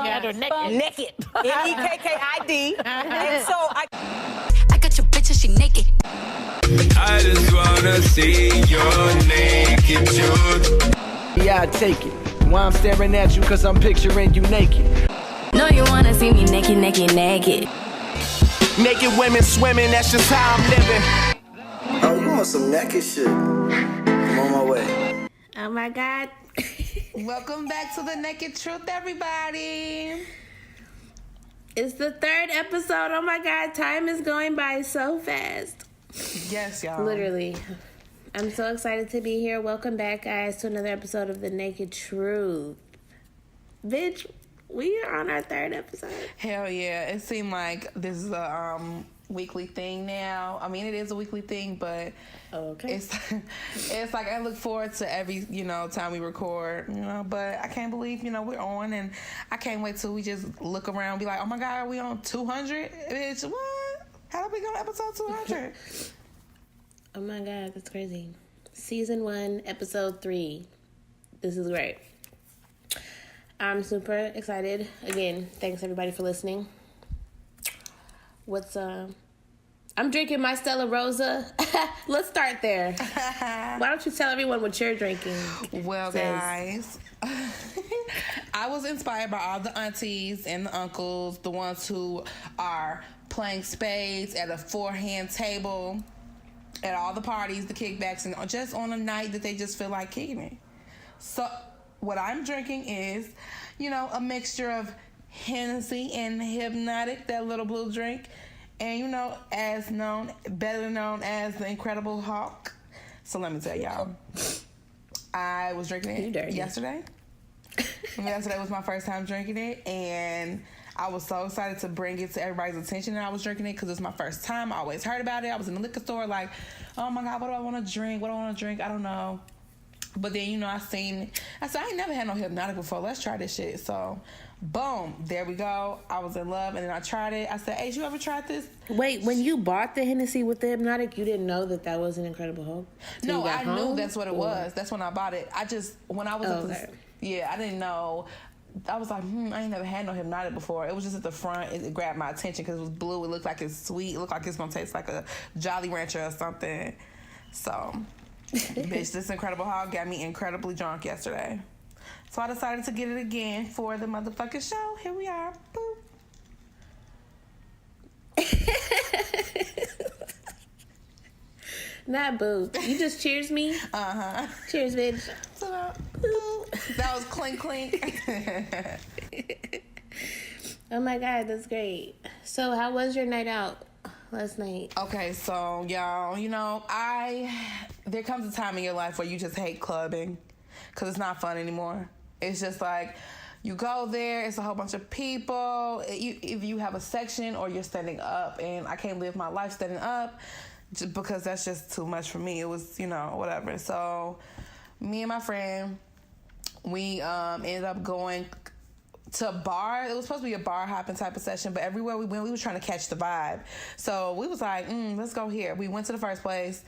Had her naked. Naked. Nekkid. And so I got your bitch and she naked. I just wanna see your naked truth. Yeah, I take it. Why I'm staring at you, cause I'm picturing you naked. No, you wanna see me naked, naked, naked. Naked women swimming, that's just how I'm living. Oh, you want some naked shit? I'm on my way. Oh my God. Welcome back to the Naked Truth, everybody. It's the third episode. Oh my God, time is going by so fast. Yes, y'all. Literally. I'm so excited to be here. Welcome back, guys, to another episode of The Naked Truth. Bitch, we are on our third episode. Hell yeah. It seemed like this is a weekly thing now. I mean, it is a weekly thing, but it's like I look forward to every, time we record, but I can't believe, we're on, and I can't wait till we just look around and be like, oh my God, are we on 200? Bitch, what? How did we go to episode 200? Oh my God, that's crazy. Season 1, episode 3. This is great. I'm super excited. Again, thanks everybody for listening. I'm drinking my Stella Rosa. Let's start there. Why don't you tell everyone what you're drinking? Well, guys, I was inspired by all the aunties and the uncles, the ones who are playing spades at a 4-hand table, at all the parties, the kickbacks, and just on a night that they just feel like kicking it. So what I'm drinking is, a mixture of Hennessy and Hypnotic, that little blue drink, and better known as the Incredible Hulk. So let me tell y'all, I was drinking it yesterday. Yesterday was my first time drinking it, and I was so excited to bring it to everybody's attention that I was drinking it because it's my first time. I always heard about it. I was in the liquor store like, oh my God, what do I want to drink? What do I want to drink? I don't know. But then, I seen it. I said, I ain't never had no Hypnotic before. Let's try this shit. So, boom, there we go. I was in love, and then I tried it. I said, hey, you ever tried this? Wait, when you bought the Hennessy with the Hypnotic, you didn't know that was an Incredible Hulk? No, I knew that's what it was. That's when I bought it. When I was I didn't know. I was like, I ain't never had no Hypnotic before. It was just at the front. It grabbed my attention because it was blue. It looked like it's sweet. It looked like it's going to taste like a Jolly Rancher or something. So, bitch, this Incredible Hulk got me incredibly drunk yesterday. So I decided to get it again for the motherfucking show. Here we are. Boop. Not boo. You just cheers me? Uh-huh. Cheers, bitch. That was clink clink. Oh my God, that's great. So how was your night out last night? Okay, so y'all, there comes a time in your life where you just hate clubbing because it's not fun anymore. It's just like you go there, it's a whole bunch of people. If you have a section or you're standing up, and I can't live my life standing up just because that's just too much for me. It was, whatever. So me and my friend, we ended up going to a bar. It was supposed to be a bar hopping type of session, but everywhere we went, we were trying to catch the vibe. So we was like, let's go here. We went to the first place.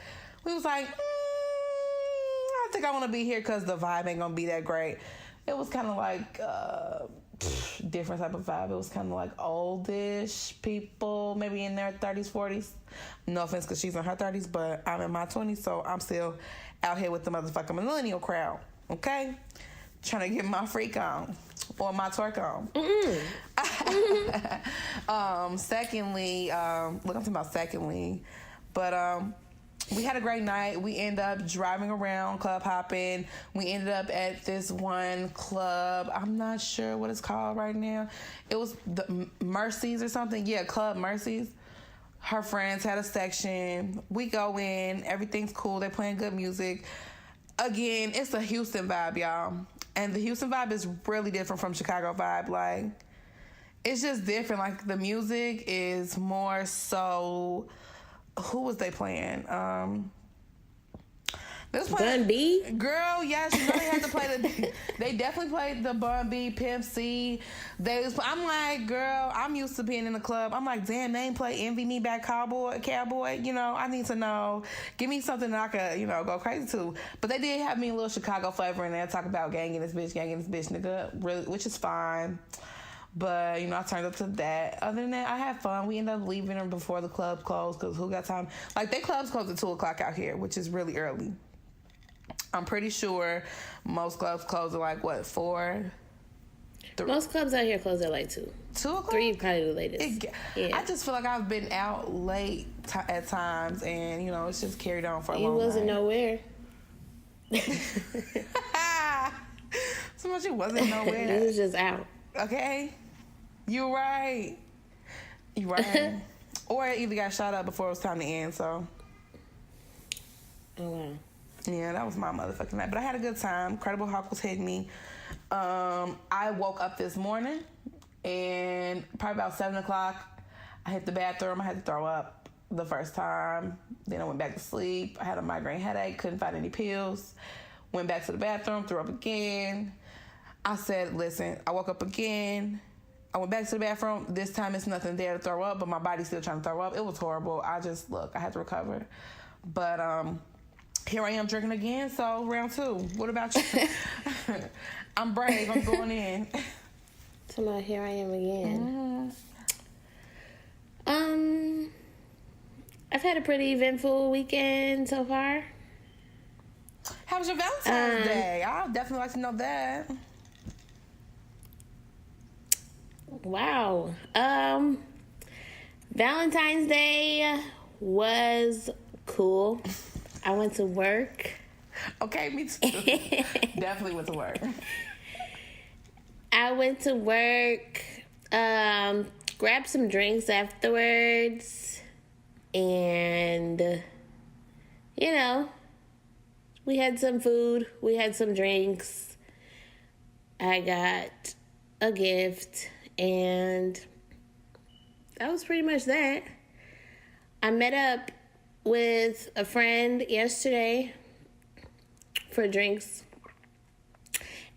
We was like, I think I want to be here because the vibe ain't going to be that great. It was kind of like different type of vibe. It was kind of like oldish people, maybe in their 30s, 40s. No offense because she's in her 30s, but I'm in my 20s, so I'm still out here with the motherfucking millennial crowd, okay? Trying to get my freak on or my twerk on. Secondly, I'm talking about secondly, but we had a great night. We ended up driving around, club hopping. We ended up at this one club. I'm not sure what it's called right now. It was the Mercy's or something. Yeah, Club Mercy's. Her friends had a section. We go in. Everything's cool. They're playing good music. Again, it's a Houston vibe, y'all. And the Houston vibe is really different from Chicago vibe. Like, it's just different. Like, the music is more so... Who was they playing? Bun B? Girl, yes, you know they had to play they definitely played the Bun B, Pimp C. I'm like, girl, I'm used to being in the club. I'm like, damn, they ain't play Envy Me Back Cowboy. I need to know. Give me something that I could, go crazy to. But they did have me a little Chicago flavor in there, talk about gang in this bitch, nigga, really, which is fine. But, you know, I turned up to that. Other than that, I had fun. We ended up leaving them before the club closed because who got time? Like, they clubs close at 2 o'clock out here, which is really early. I'm pretty sure most clubs close at, like, what, 4? Most clubs out here close at like 2. 2 o'clock? 3 probably the latest. Yeah. I just feel like I've been out late at times, and, you know, it's just carried on for a long time. You wasn't nowhere. So much you wasn't nowhere. You was just out. Okay? You right. You right. Or it either got shot up before it was time to end, so. Oh, wow. Yeah, that was my motherfucking night. But I had a good time. Credible Hawk was hitting me. I woke up this morning, and probably about 7 o'clock, I hit the bathroom. I had to throw up the first time. Then I went back to sleep. I had a migraine headache. Couldn't find any pills. Went back to the bathroom. Threw up again. I said, listen, I woke up again. I went back to the bathroom. This time it's nothing there to throw up, but my body's still trying to throw up. It was horrible. I had to recover. But here I am drinking again, so round 2. What about you? I'm brave. I'm going in. So here I am again. I've had a pretty eventful weekend so far. How was your Valentine's Day? I'd definitely like to know that. Wow. Valentine's Day was cool. I went to work. Okay, me too. Definitely went to work. I went to work, grabbed some drinks afterwards, and, you know, we had some food, we had some drinks. I got a gift, and that was pretty much that. I met up with a friend yesterday for drinks,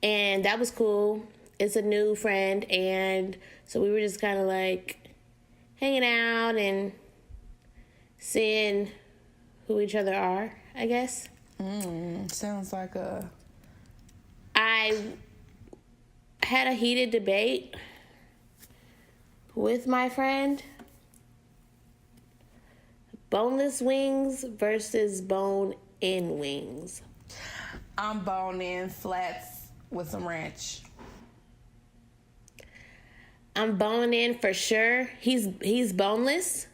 and that was cool. It's a new friend, and so we were just kind of like hanging out and seeing who each other are, I guess. Sounds like a... I had a heated debate with my friend. Boneless wings versus bone-in wings. I'm bone-in flats with some ranch. I'm bone-in for sure. He's boneless.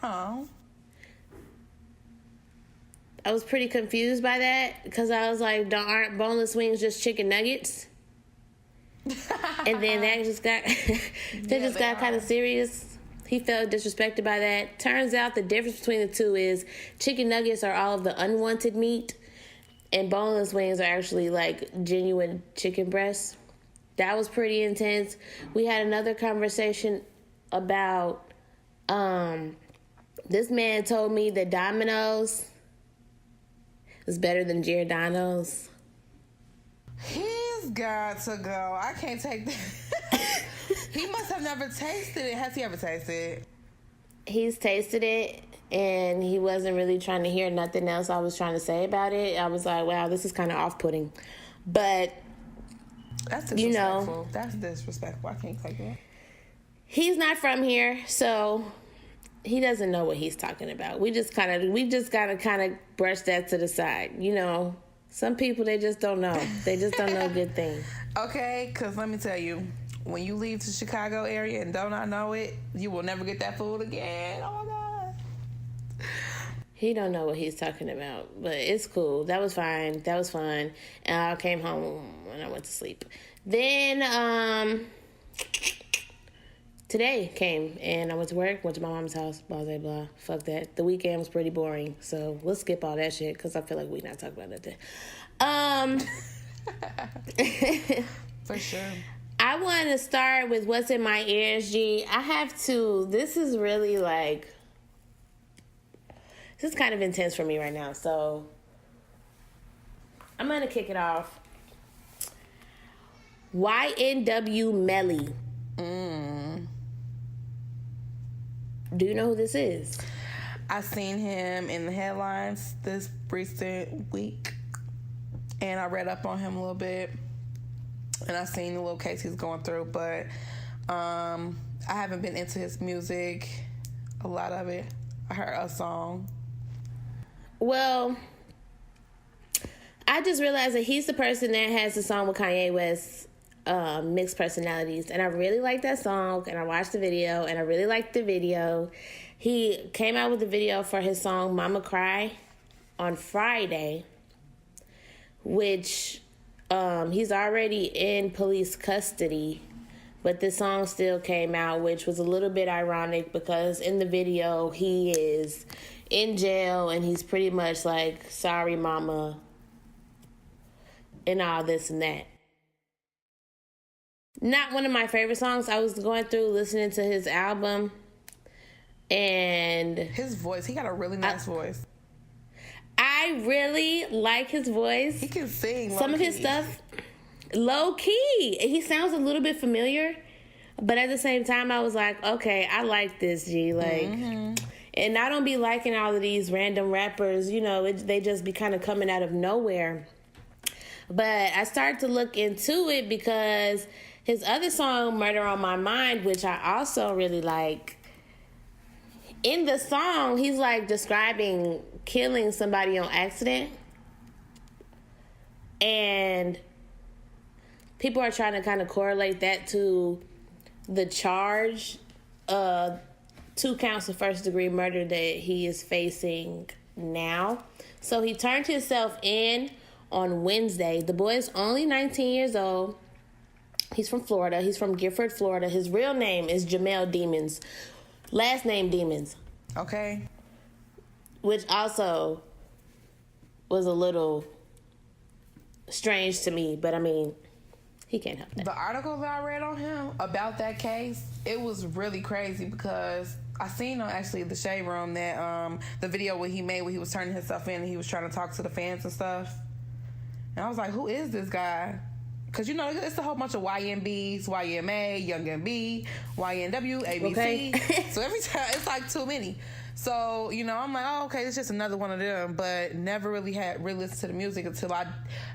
Oh. I was pretty confused by that because I was like, aren't boneless wings just chicken nuggets? And then that just got got kind of serious. He felt disrespected by that. Turns out the difference between the two is chicken nuggets are all of the unwanted meat, and boneless wings are actually like genuine chicken breasts. That was pretty intense. We had another conversation about this man told me that Domino's is better than Giordano's. He's got to go. I can't take that. He must have never tasted it. Has he ever tasted it? He's tasted it, and he wasn't really trying to hear nothing else I was trying to say about it. I was like, wow, this is kind of off-putting. But, that's disrespectful. You know, that's disrespectful. I can't take it. He's not from here, so he doesn't know what he's talking about. We just gotta kind of brush that to the side. You know, some people, they just don't know. They just don't know a good thing. Okay, because let me tell you, when you leave to Chicago area and do not know it, you will never get that food again. Oh, my God. He don't know what he's talking about, but it's cool. That was fine. That was fun. And I came home and I went to sleep. Then, today came and I went to work, went to my mom's house, blah, blah, blah. Fuck that. The weekend was pretty boring, so let's skip all that shit because I feel like we're not talking about nothing. For sure. I want to start with what's in my ears, G. I have to, this is really like, this is kind of intense for me right now, so I'm going to kick it off. YNW Melly. Do you know who this is? I seen him in the headlines this recent week, and I read up on him a little bit, and I seen the little case he's going through, but I haven't been into his music, a lot of it. I heard a song. Well, I just realized that he's the person that has the song with Kanye West, Mixed Personalities, and I really like that song, and I watched the video, and I really liked the video. He came out with a video for his song Mama Cry on Friday, which he's already in police custody, but the song still came out, which was a little bit ironic because in the video he is in jail and he's pretty much like, sorry mama, and all this and that. Not one of my favorite songs. I was going through listening to his album, and his voice, he got a really nice voice. I really like his voice. He can sing. Some of his stuff, low key. He sounds a little bit familiar, but at the same time, I was like, okay, I like this, G. Like, and I don't be liking all of these random rappers. You know, they just be kind of coming out of nowhere. But I started to look into it because his other song, Murder on My Mind, which I also really like, in the song, he's like describing killing somebody on accident. And people are trying to kind of correlate that to the charge, 2 counts of first-degree murder that he is facing now. So he turned himself in on Wednesday. The boy is only 19 years old. He's from Florida. He's from Gifford, Florida. His real name is Jamel Demons. Last name Demons. Okay. Which also was a little strange to me, but I mean, he can't help that. The article that I read on him about that case, it was really crazy because I seen on actually the Shade Room that the video where he made where he was turning himself in and he was trying to talk to the fans and stuff. And I was like, who is this guy? Because, you know, it's a whole bunch of YNBs, YMA, Young MB, YNW, ABC. Okay. So every time, it's like too many. So, you know, I'm like, oh, okay, it's just another one of them. But never really listened to the music until I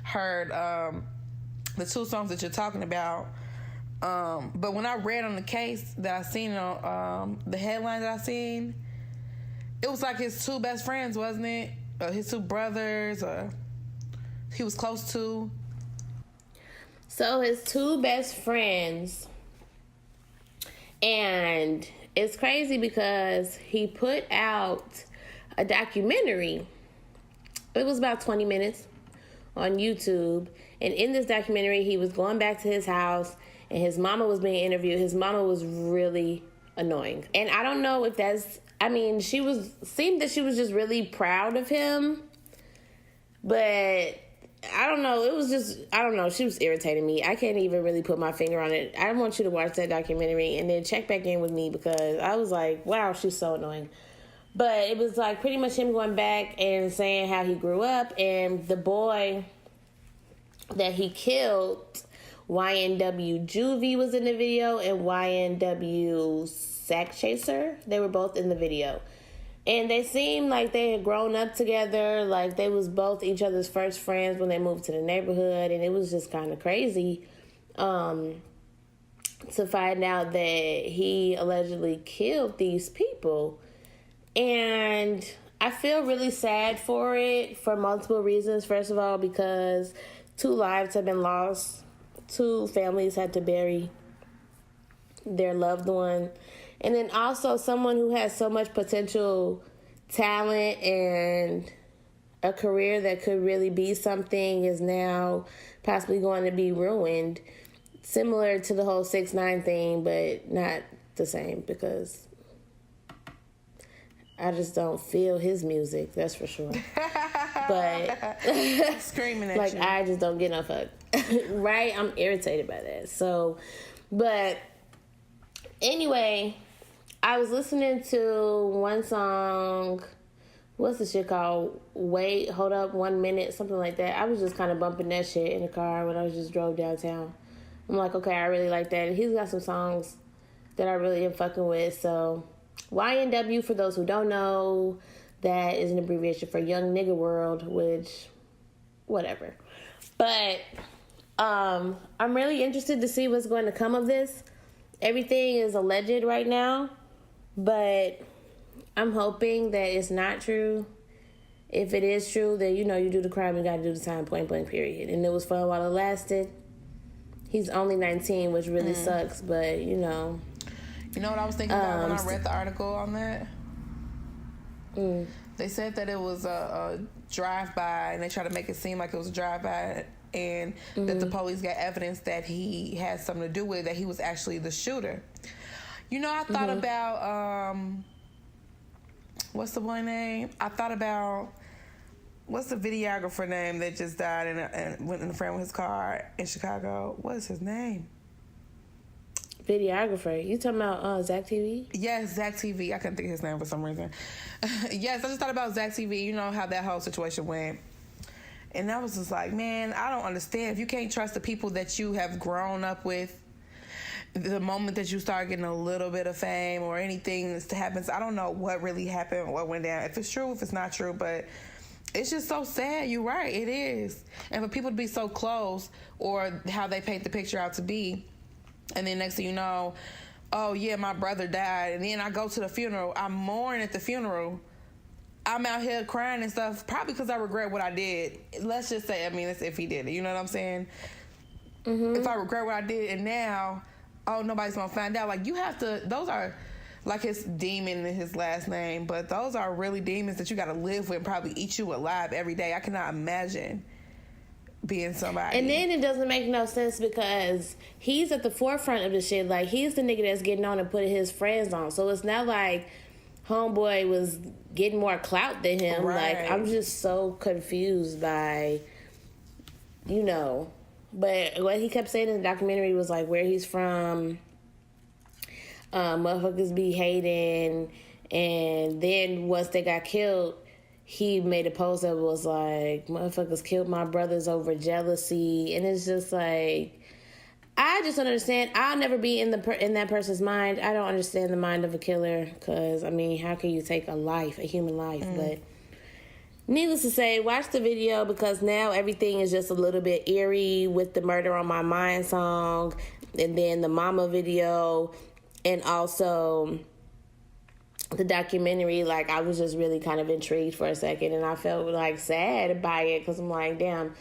heard the 2 songs that you're talking about. But when I read on the case that I seen on the headline that I seen, it was like his 2 best friends, wasn't it? His 2 brothers, or he was close to. So his 2 best friends, and it's crazy because he put out a documentary. It was about 20 minutes on YouTube. And in this documentary, he was going back to his house and his mama was being interviewed. His mama was really annoying. And I don't know if that's, I mean, seemed that she was just really proud of him. But I don't know. It was just, I don't know. She was irritating me. I can't even really put my finger on it. I want you to watch that documentary and then check back in with me because I was like, wow, she's so annoying. But it was like pretty much him going back and saying how he grew up, and the boy that he killed, YNW Juvie, was in the video, and YNW Sack Chaser. They were both in the video. And they seemed like they had grown up together, like they was both each other's first friends when they moved to the neighborhood, and it was just kind of crazy to find out that he allegedly killed these people. And I feel really sad for it for multiple reasons. First of all, because 2 lives have been lost. 2 families had to bury their loved one. And then also someone who has so much potential talent and a career that could really be something is now possibly going to be ruined. Similar to the whole 6ix9ine thing, but not the same because I just don't feel his music, that's for sure. But screaming at like, you. I just don't get no fuck. Right? I'm irritated by that. So, but anyway, I was listening to one song. What's the shit called? Wait, hold up, 1 minute, something like that. I was just kind of bumping that shit in the car when I just drove downtown. I'm like, okay, I really like that. And he's got some songs that I really am fucking with. So YNW, for those who don't know, that is an abbreviation for Young Nigga World, which, whatever. But I'm really interested to see what's going to come of this. everything is alleged right now, but I'm hoping that it's not true. If it is true, then you do the crime, you gotta do the time, point blank, period. And it was fun while it lasted. He's only 19, which really sucks, but You know what I was thinking about when I read the article on that? They said that it was a drive-by, and they tried to make it seem like it was a drive-by, and that the police got evidence that he had something to do with it, that he was actually the shooter. I thought about, what's the boy name? I thought about, what's the videographer name that just died and went in the front with his car in Chicago? What is his name? Videographer. You talking about Zach TV? Yes, Zach TV. I couldn't think of his name for some reason. Yes, I just thought about Zach TV. You know how that whole situation went. And I was just like, man, I don't understand. If you can't trust the people that you have grown up with, the moment that you start getting a little bit of fame or anything that happens, I don't know what really happened, what went down. If it's true, if it's not true, but it's just so sad. You're right, it is. And for people to be so close, or how they paint the picture out to be, and then next thing you know, oh yeah, my brother died, and then I go to the funeral, I mourn at the funeral, I'm out here crying and stuff, probably because I regret what I did. Let's just say, that's if he did it, you know what I'm saying? If I regret what I did, and now, oh, nobody's gonna find out. Like, you have to, those are, like his demon in his last name, but those are really demons that you gotta live with and probably eat you alive every day. I cannot imagine being somebody. And then it doesn't make no sense because he's at the forefront of the shit. Like, he's the nigga that's getting on and putting his friends on. So it's not like homeboy was getting more clout than him. Right. Like, I'm just so confused by, But what he kept saying in the documentary was like where he's from, motherfuckers be hating, and then once they got killed, he made a post that was like, motherfuckers killed my brothers over jealousy, and it's just like, I just don't understand. I'll never be in that person's mind. I don't understand the mind of a killer, because, how can you take a human life? But needless to say, watch the video, because now everything is just a little bit eerie with the Murder on My Mind song, and then the Mama video, and also the documentary. Like, I was just really kind of intrigued for a second, and I felt like sad by it, because I'm like, damn,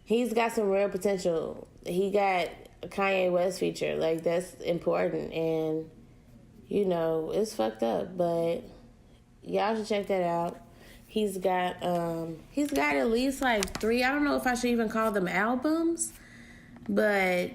he's got some real potential. He got a Kanye West feature. Like, that's important, and it's fucked up, but y'all should check that out. He's got at least like 3, I don't know if I should even call them albums, but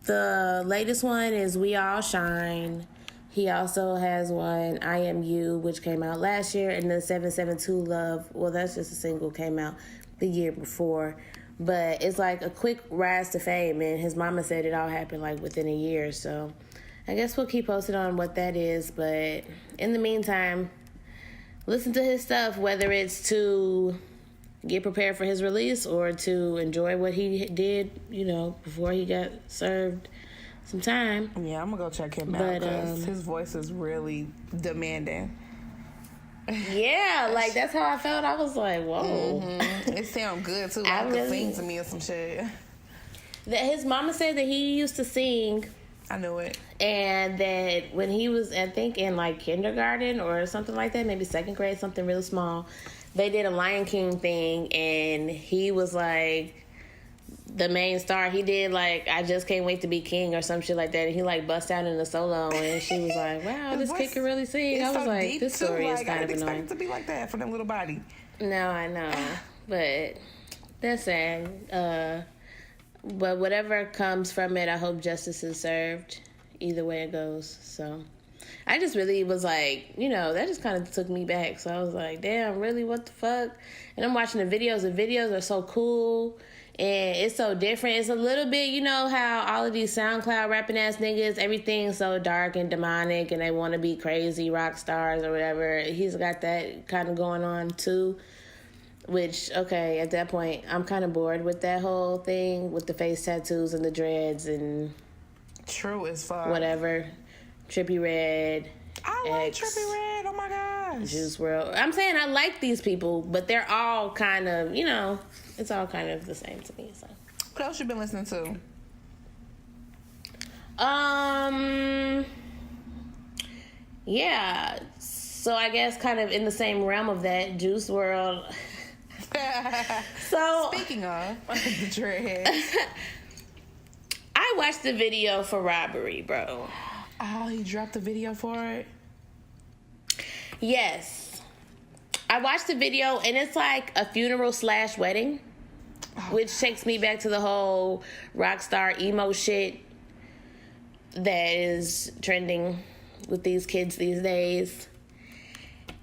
the latest one is We All Shine. He also has one, I Am You, which came out last year, and then 772 Love, well, that's just a single, came out the year before. But it's like a quick rise to fame, and his mama said it all happened like within a year, so I guess we'll keep posted on what that is. But in the meantime, listen to his stuff, whether it's to get prepared for his release or to enjoy what he did, before he got served some time. Yeah, I'm gonna go check him out, because his voice is really demanding. Yeah, like, that's how I felt. I was like, whoa. It sounds good, too. Like, to sing to me or some shit. That his mama said that he used to sing. I knew it. And that when he was, I think, in like kindergarten or something like that, maybe second grade, something really small, they did a Lion King thing, and he was like the main star. He did like I Just Can't Wait to Be King or some shit like that, and he like bust out in a solo, and she was like, wow, this kid can really sing. I was so like, this story is kind of annoying. I didn't expect it to be like that for that little body. No, I know, but that's sad. But whatever comes from it, I hope justice is served either way it goes. So I just really was like, that just kind of took me back. So I was like, damn, really, what the fuck? And I'm watching the videos. The videos are so cool, and it's so different. It's a little bit, how all of these SoundCloud rapping ass niggas, everything's so dark and demonic, and they want to be crazy rock stars or whatever. He's got that kind of going on too. Which, okay, at that point, I'm kind of bored with that whole thing with the face tattoos and the dreads and true as fuck. Whatever. Trippie Redd. I like Trippie Redd. Oh my gosh. Juice WRLD. I'm saying I like these people, but they're all kind of, it's all kind of the same to me. So. What else you been listening to? Yeah. So I guess kind of in the same realm of that, Juice World. So speaking of the dreads, I watched the video for Robbery, bro. Oh, he dropped the video for it? Yes. I watched the video, and it's like a funeral / wedding, which takes me back to the whole rock star emo shit that is trending with these kids these days.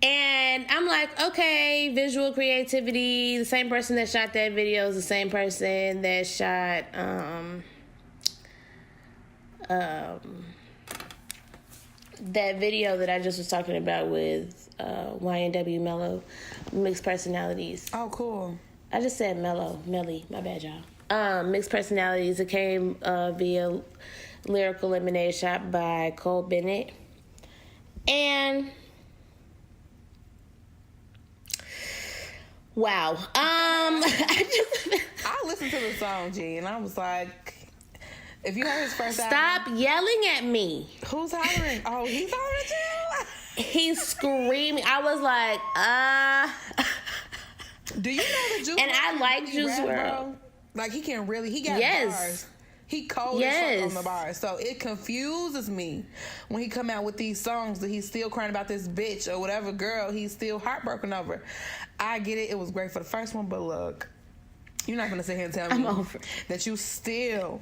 And I'm like, okay, visual creativity. The same person that shot that video is the same person that shot that video that I just was talking about with YNW Mello, Mixed Personalities. Oh, cool. I just said Melly, my bad, y'all. Mixed Personalities. It came via Lyrical Lemonade shot by Cole Bennett. And wow. I listened to the song, G, and I was like, if you heard his first album... Stop yelling at me. Who's hollering? Oh, he's hollering at you? He's screaming. I was like, Do you know the Juice And I like Juice rap, WRLD. bro? Like, he can really... He got Yes. bars. He cold as fuck on the bars. So it confuses me when he come out with these songs that he's still crying about this bitch or whatever girl he's still heartbroken over. I get it. It was great for the first one, but look, you're not going to sit here and tell me that you still...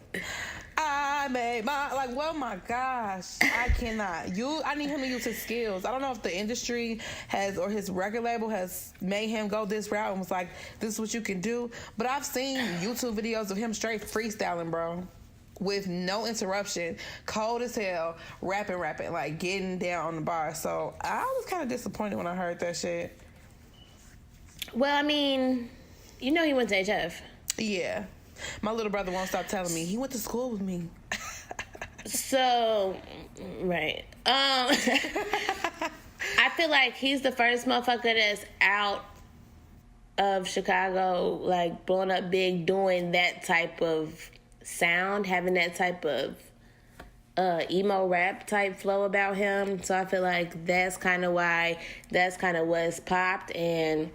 I made my... Like, well, my gosh. I cannot. I need him to use his skills. I don't know if the industry has, or his record label has made him go this route and was like, this is what you can do. But I've seen YouTube videos of him straight freestyling, bro. With no interruption. Cold as hell. Rapping, like getting down on the bar. So I was kind of disappointed when I heard that shit. well, I mean, you know he went to HF. Yeah. My little brother won't stop telling me he went to school with me. So, right. I feel like he's the first motherfucker that's out of Chicago, like blowing up big, doing that type of sound, having that type of emo rap type flow about him. So I feel like that's kind of what's popped. And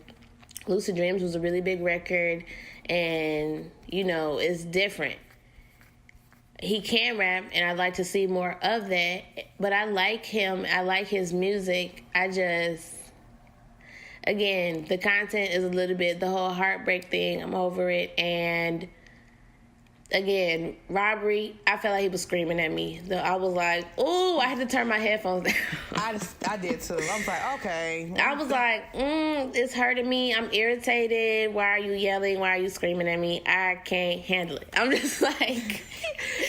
Lucid Dreams was a really big record, and you know, it's different. He can rap, and I'd like to see more of that. But I like him. I like his music. Again, the content is a little bit, the whole heartbreak thing, I'm over it. And again, Robbery, I felt like he was screaming at me. I was like, ooh, I had to turn my headphones down. I did too. I was like, okay. I was like, it's hurting me. I'm irritated. Why are you yelling? Why are you screaming at me? I can't handle it. I'm just like,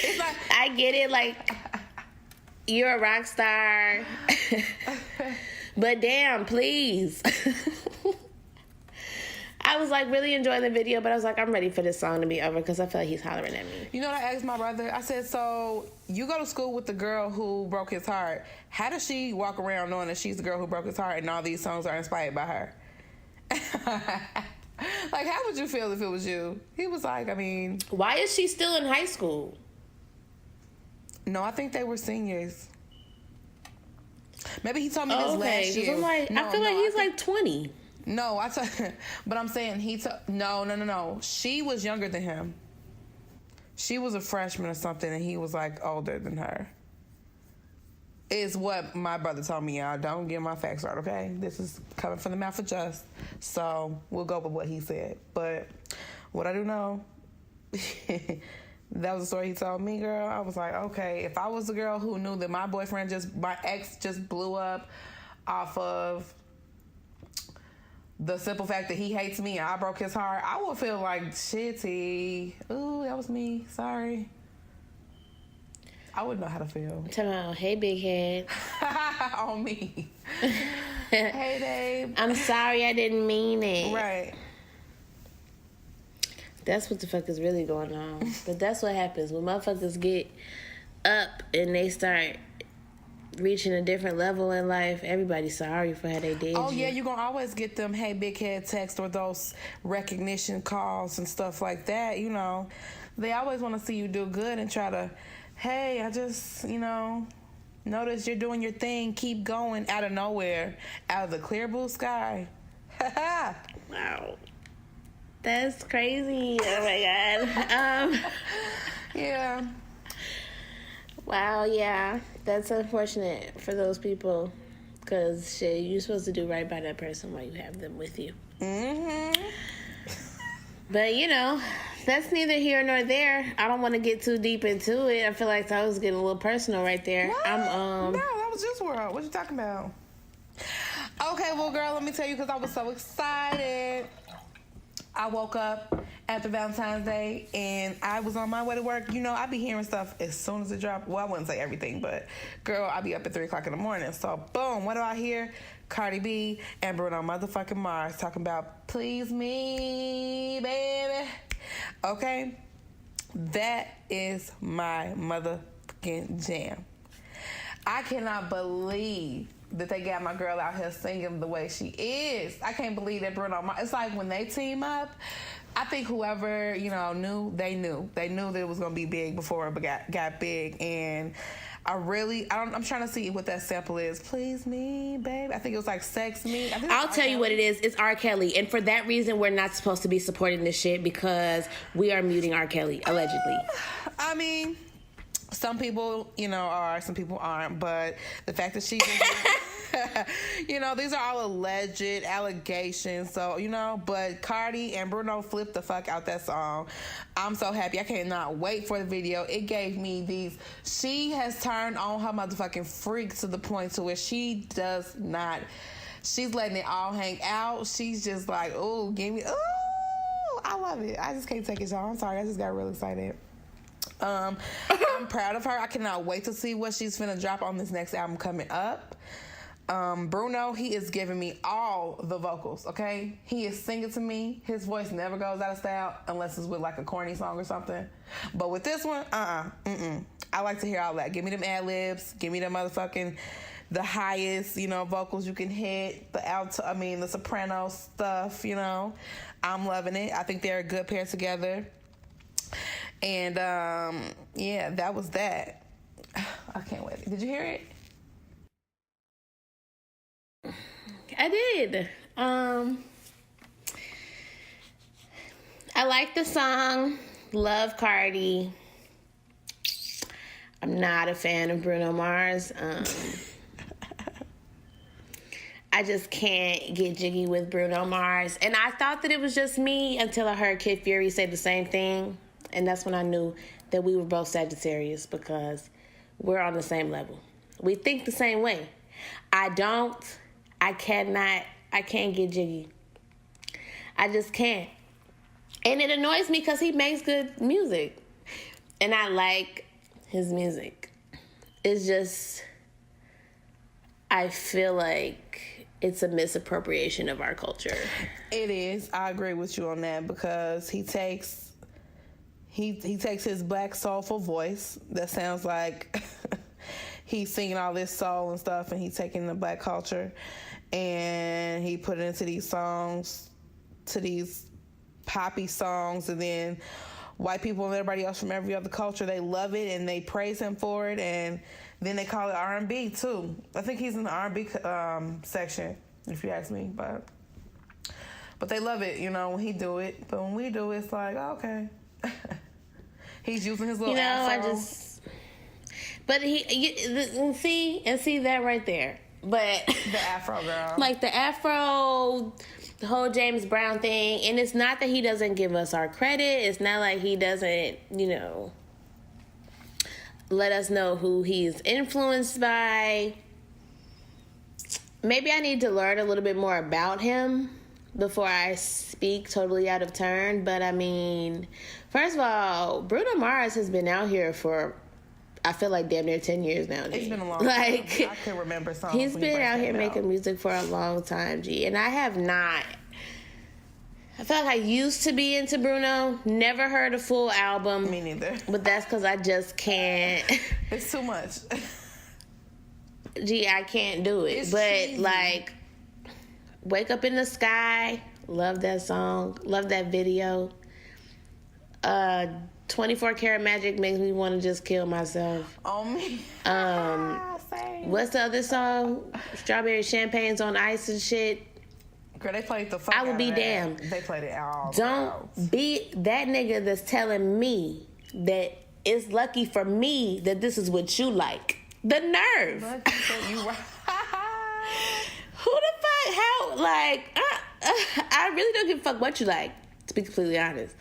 It's like, I get it. Like, you're a rock star. But damn, please. I was like really enjoying the video, but I was like, I'm ready for this song to be over because I feel like he's hollering at me. you know what I asked my brother? I said, so you go to school with the girl who broke his heart. How does she walk around knowing that she's the girl who broke his heart and all these songs are inspired by her? Like, how would you feel if it was you? He was like, I mean... Why is she still in high school? No, I think they were seniors. Maybe he told me this Okay, last 'cause year. I'm like, I feel like he's like 20. No, but I'm saying no. She was younger than him. She was a freshman or something, and he was like older than her. Is what my brother told me, y'all. Don't get my facts right, okay? This is coming from the mouth of Just, so we'll go with what he said. But what I do know, that was the story he told me, girl. I was like, okay, if I was the girl who knew that my ex just blew up off of the simple fact that he hates me and I broke his heart, I would feel like shitty. Ooh, that was me. Sorry. I wouldn't know how to feel. Talking about, hey, big head. On me. Hey, babe. I'm sorry, I didn't mean it. Right. That's what the fuck is really going on. But that's what happens when motherfuckers get up and they start reaching a different level in life. Everybody's sorry for how they did. Oh, yeah, you're going to always get them, hey, big head text or those recognition calls and stuff like that, you know. They always want to see you do good and try to hey, I just, notice you're doing your thing. Keep going. Out of nowhere. Out of the clear blue sky. Wow. That's crazy. Oh my God. Yeah. Wow, yeah. That's unfortunate for those people. Because, shit, you're supposed to do right by that person while you have them with you. Mm-hmm. But, that's neither here nor there. I don't want to get too deep into it. I feel like that was getting a little personal right there. What? No, that was just world. What you talking about? Okay, well, girl, let me tell you, because I was so excited. I woke up after Valentine's Day, and I was on my way to work. I be hearing stuff as soon as it dropped. Well, I wouldn't say everything, but, girl, I be up at 3 o'clock in the morning. So, boom, what do I hear? Cardi B and Bruno motherfucking Mars talking about, please me, baby. Okay? That is my motherfucking jam. I cannot believe that they got my girl out here singing the way she is. I can't believe that Bruno Mars. It's like when they team up, I think whoever, knew, they knew. They knew that it was going to be big before it got big. And I'm trying to see what that sample is. Please me, baby. I think it was like Sex Me. I'll tell you what it is. It's R. Kelly. And for that reason, we're not supposed to be supporting this shit because we are muting R. Kelly, allegedly. I mean, some people, are, some people aren't. But the fact that she these are all alleged allegations. So, but Cardi and Bruno flipped the fuck out that song. I'm so happy. I cannot wait for the video. It gave me these. She has turned on her motherfucking freak to the point to where she does not. She's letting it all hang out. She's just like, oh, give me, oh, I love it. I just can't take it, y'all. I'm sorry. I just got real excited. I'm proud of her. I cannot wait to see what she's finna drop on this next album coming up. Bruno, he is giving me all the vocals, okay? He is singing to me. His voice never goes out of style unless it's with like a corny song or something. But with this one, I like to hear all that. Give me them ad-libs. Give me them motherfucking, the highest, vocals you can hit. The soprano stuff, I'm loving it. I think they're a good pair together. And, yeah, that was that. I can't wait. Did you hear it? I did. I like the song. Love Cardi. I'm not a fan of Bruno Mars. I just can't get jiggy with Bruno Mars. And I thought that it was just me until I heard Kid Fury say the same thing. And that's when I knew that we were both Sagittarius because we're on the same level. We think the same way. I can't get jiggy. I just can't. And it annoys me because he makes good music. And I like his music. It's just, I feel like it's a misappropriation of our culture. It is. I agree with you on that because he takes his black soulful voice that sounds like he's singing all this soul and stuff, and he's taking the black culture and he put it into these songs, to these poppy songs, and then white people and everybody else from every other culture, they love it and they praise him for it, and then they call it R&B too. I think he's in the R&B section, if you ask me, but they love it, when he do it. But when we do it, it's like, oh, okay. He's using his little afro. But see that right there. But the afro girl, like the afro, the whole James Brown thing, and it's not that he doesn't give us our credit. It's not like he doesn't, let us know who he's influenced by. Maybe I need to learn a little bit more about him before I speak totally out of turn. But I mean, first of all, Bruno Mars has been out here for, I feel like damn near 10 years now. G. It's been a long time. I can remember songs. He's been out here making music for a long time, G. And I have not. I feel like I used to be into Bruno. Never heard a full album. Me neither. But that's because I just can't. It's too much. G, I can't do it. It's but cheesy. like, Wake Up in the Sky. Love that song. Love that video. 24 Karat Magic makes me want to just kill myself. Oh me. Same. What's the other song? Strawberry Champagne's on Ice and shit. Girl, they played the fuck I would out be of that. damned. They played it all. Don't be that nigga that's telling me that it's lucky for me that this is what you like. The nerve. You right. Who the fuck? How? Like, I really don't give a fuck what you like, to be completely honest.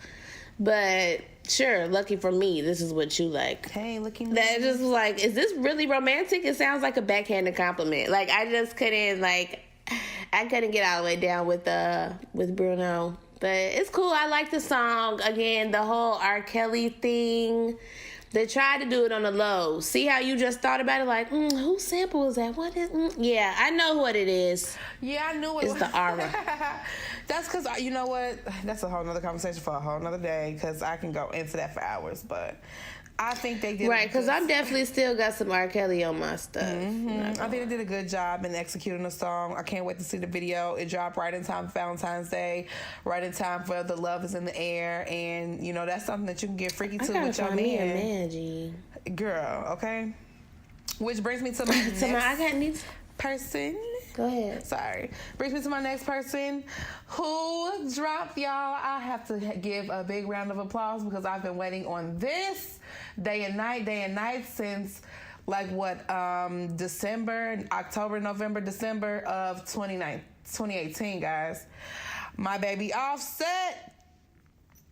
But sure, lucky for me, this is what you like. Hey, looking. That just was like, is this really romantic? It sounds like a backhanded compliment. Like, I just couldn't, like, I couldn't get all the way down with Bruno. But it's cool. I like the song. Again, the whole R. Kelly thing. They tried to do it on the low. See how you just thought about it? Like, whose sample is that? What is... Yeah, I know what it is. Yeah, I knew it. It's the aura. That's because, you know what? That's a whole nother conversation for a whole nother day, because I can go into that for hours. But I think they did. Right, because I'm definitely still got some R. Kelly on my stuff. I think they did a good job in executing the song. I can't wait to see the video. It dropped right in time for Valentine's Day, right in time for The Love Is in the Air, and you know that's something that you can get freaky to with your man. Girl, okay. Which brings me to my next person. Go ahead. Sorry. Brings me to my next person who dropped, y'all. I have to give a big round of applause because I've been waiting on this day and night since December, October, November, December of 2018, guys. My baby Offset,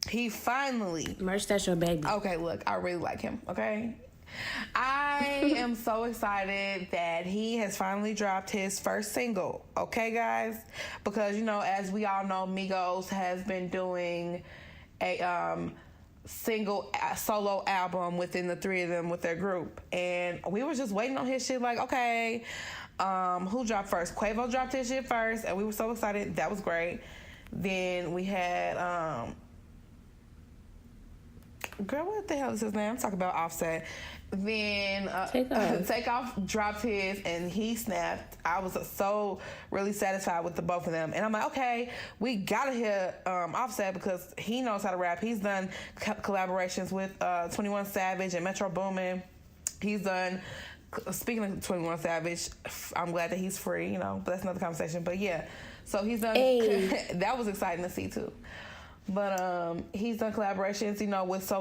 he finally... Merch, that's your baby. Okay, look, I really like him, okay? I am so excited that he has finally dropped his first single, okay, guys? Because, you know, as we all know, Migos has been doing a solo album within the three of them with their group. And we were just waiting on his shit like, okay, who dropped first? Quavo dropped his shit first, and we were so excited. That was great. Then we had... girl, what the hell is his name? I'm talking about Offset. Then Takeoff dropped his, and he snapped. I was so really satisfied with the both of them, and I'm like, okay, we gotta hear Offset because he knows how to rap. He's done collaborations with 21 Savage and Metro Boomin. He's done. Speaking of 21 Savage, I'm glad that he's free. You know, but that's another conversation. But yeah, so he's done. Hey. That was exciting to see too. But he's done collaborations, you know, with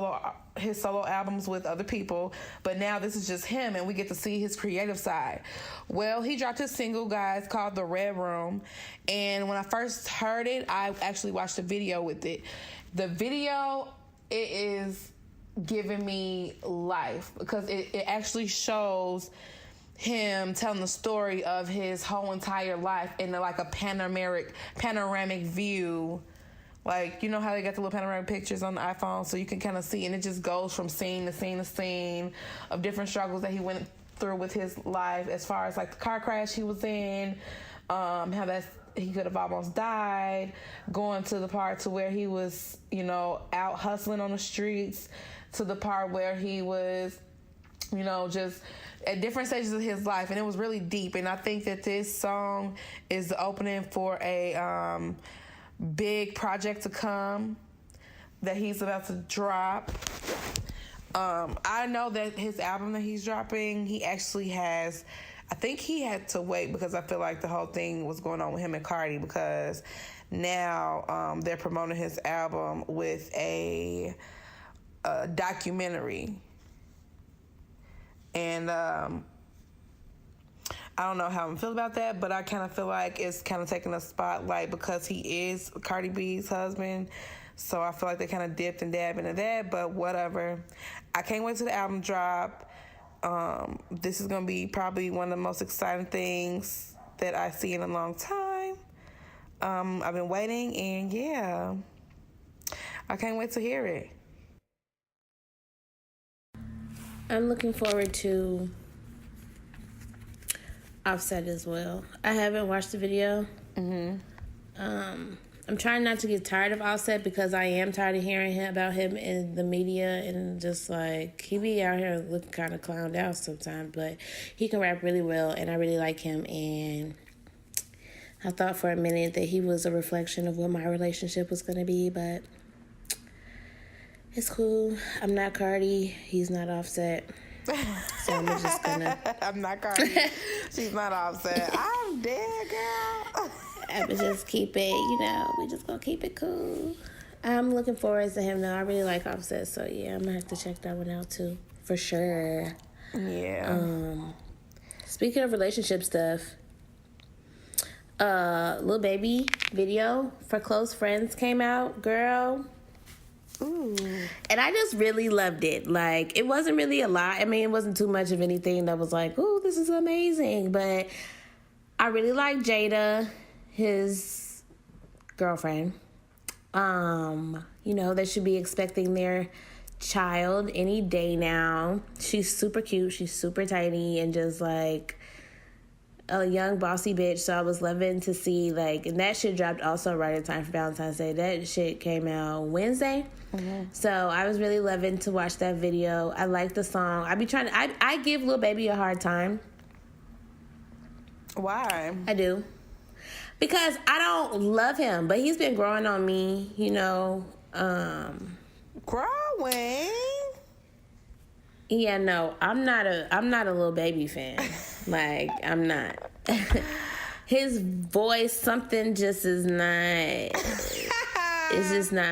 his solo albums with other people. But now this is just him, and we get to see his creative side. Well, he dropped his single, guys, called The Red Room. And when I first heard it, I actually watched a video with it. The video, it is giving me life because it actually shows him telling the story of his whole entire life in like a panoramic view. Like, you know how they got the little panoramic pictures on the iPhone, so you can kind of see, and it just goes from scene to scene to scene of different struggles that he went through with his life, as far as like the car crash he was in, how he could have almost died, going to the part to where he was, you know, out hustling on the streets, to the part where he was, you know, just at different stages of his life, and it was really deep. And I think that this song is the opening for a big project to come that he's about to drop. I know that his album that he's dropping, he actually has, I think he had to wait because I feel like the whole thing was going on with him and Cardi, because now they're promoting his album with a documentary. And I don't know how I feel about that, but I kind of feel like it's kind of taking a spotlight because he is Cardi B's husband. So I feel like they kind of dipped and dabbed into that, but whatever. I can't wait till the album drop. This is going to be probably one of the most exciting things that I see in a long time. I've been waiting, and yeah, I can't wait to hear it. I'm looking forward to Offset as well. I haven't watched the video. I'm trying not to get tired of Offset because I am tired of hearing about him in the media, and just like he be out here looking kind of clowned out sometimes, but he can rap really well, and I really like him. And I thought for a minute that he was a reflection of what my relationship was going to be, but It's cool. I'm not Cardi. He's not Offset. So I'm just gonna. I'm not Cardi. She's not Offset. I'm dead, girl. I'm just keep it, we just gonna keep it cool. I'm looking forward to him though. I really like Offset, so yeah, I'm gonna have to check that one out too. For sure. Yeah. Speaking of relationship stuff, Lil Baby video for Close Friends came out, girl. Ooh. And I just really loved it. Like, it wasn't really a lot. I mean, it wasn't too much of anything that was like, ooh, this is amazing. But I really like Jada, his girlfriend. They should be expecting their child any day now. She's super cute. She's super tiny and just like a young bossy bitch. So I was loving to see and that shit dropped also right in time for Valentine's Day. That shit came out Wednesday. Mm-hmm. So I was really loving to watch that video. I like the song. I give Lil Baby a hard time. Why? I do. Because I don't love him, but he's been growing on me, Growing? Yeah, no, I'm not a Lil Baby fan. I'm not. His voice, something just is not. It's just not.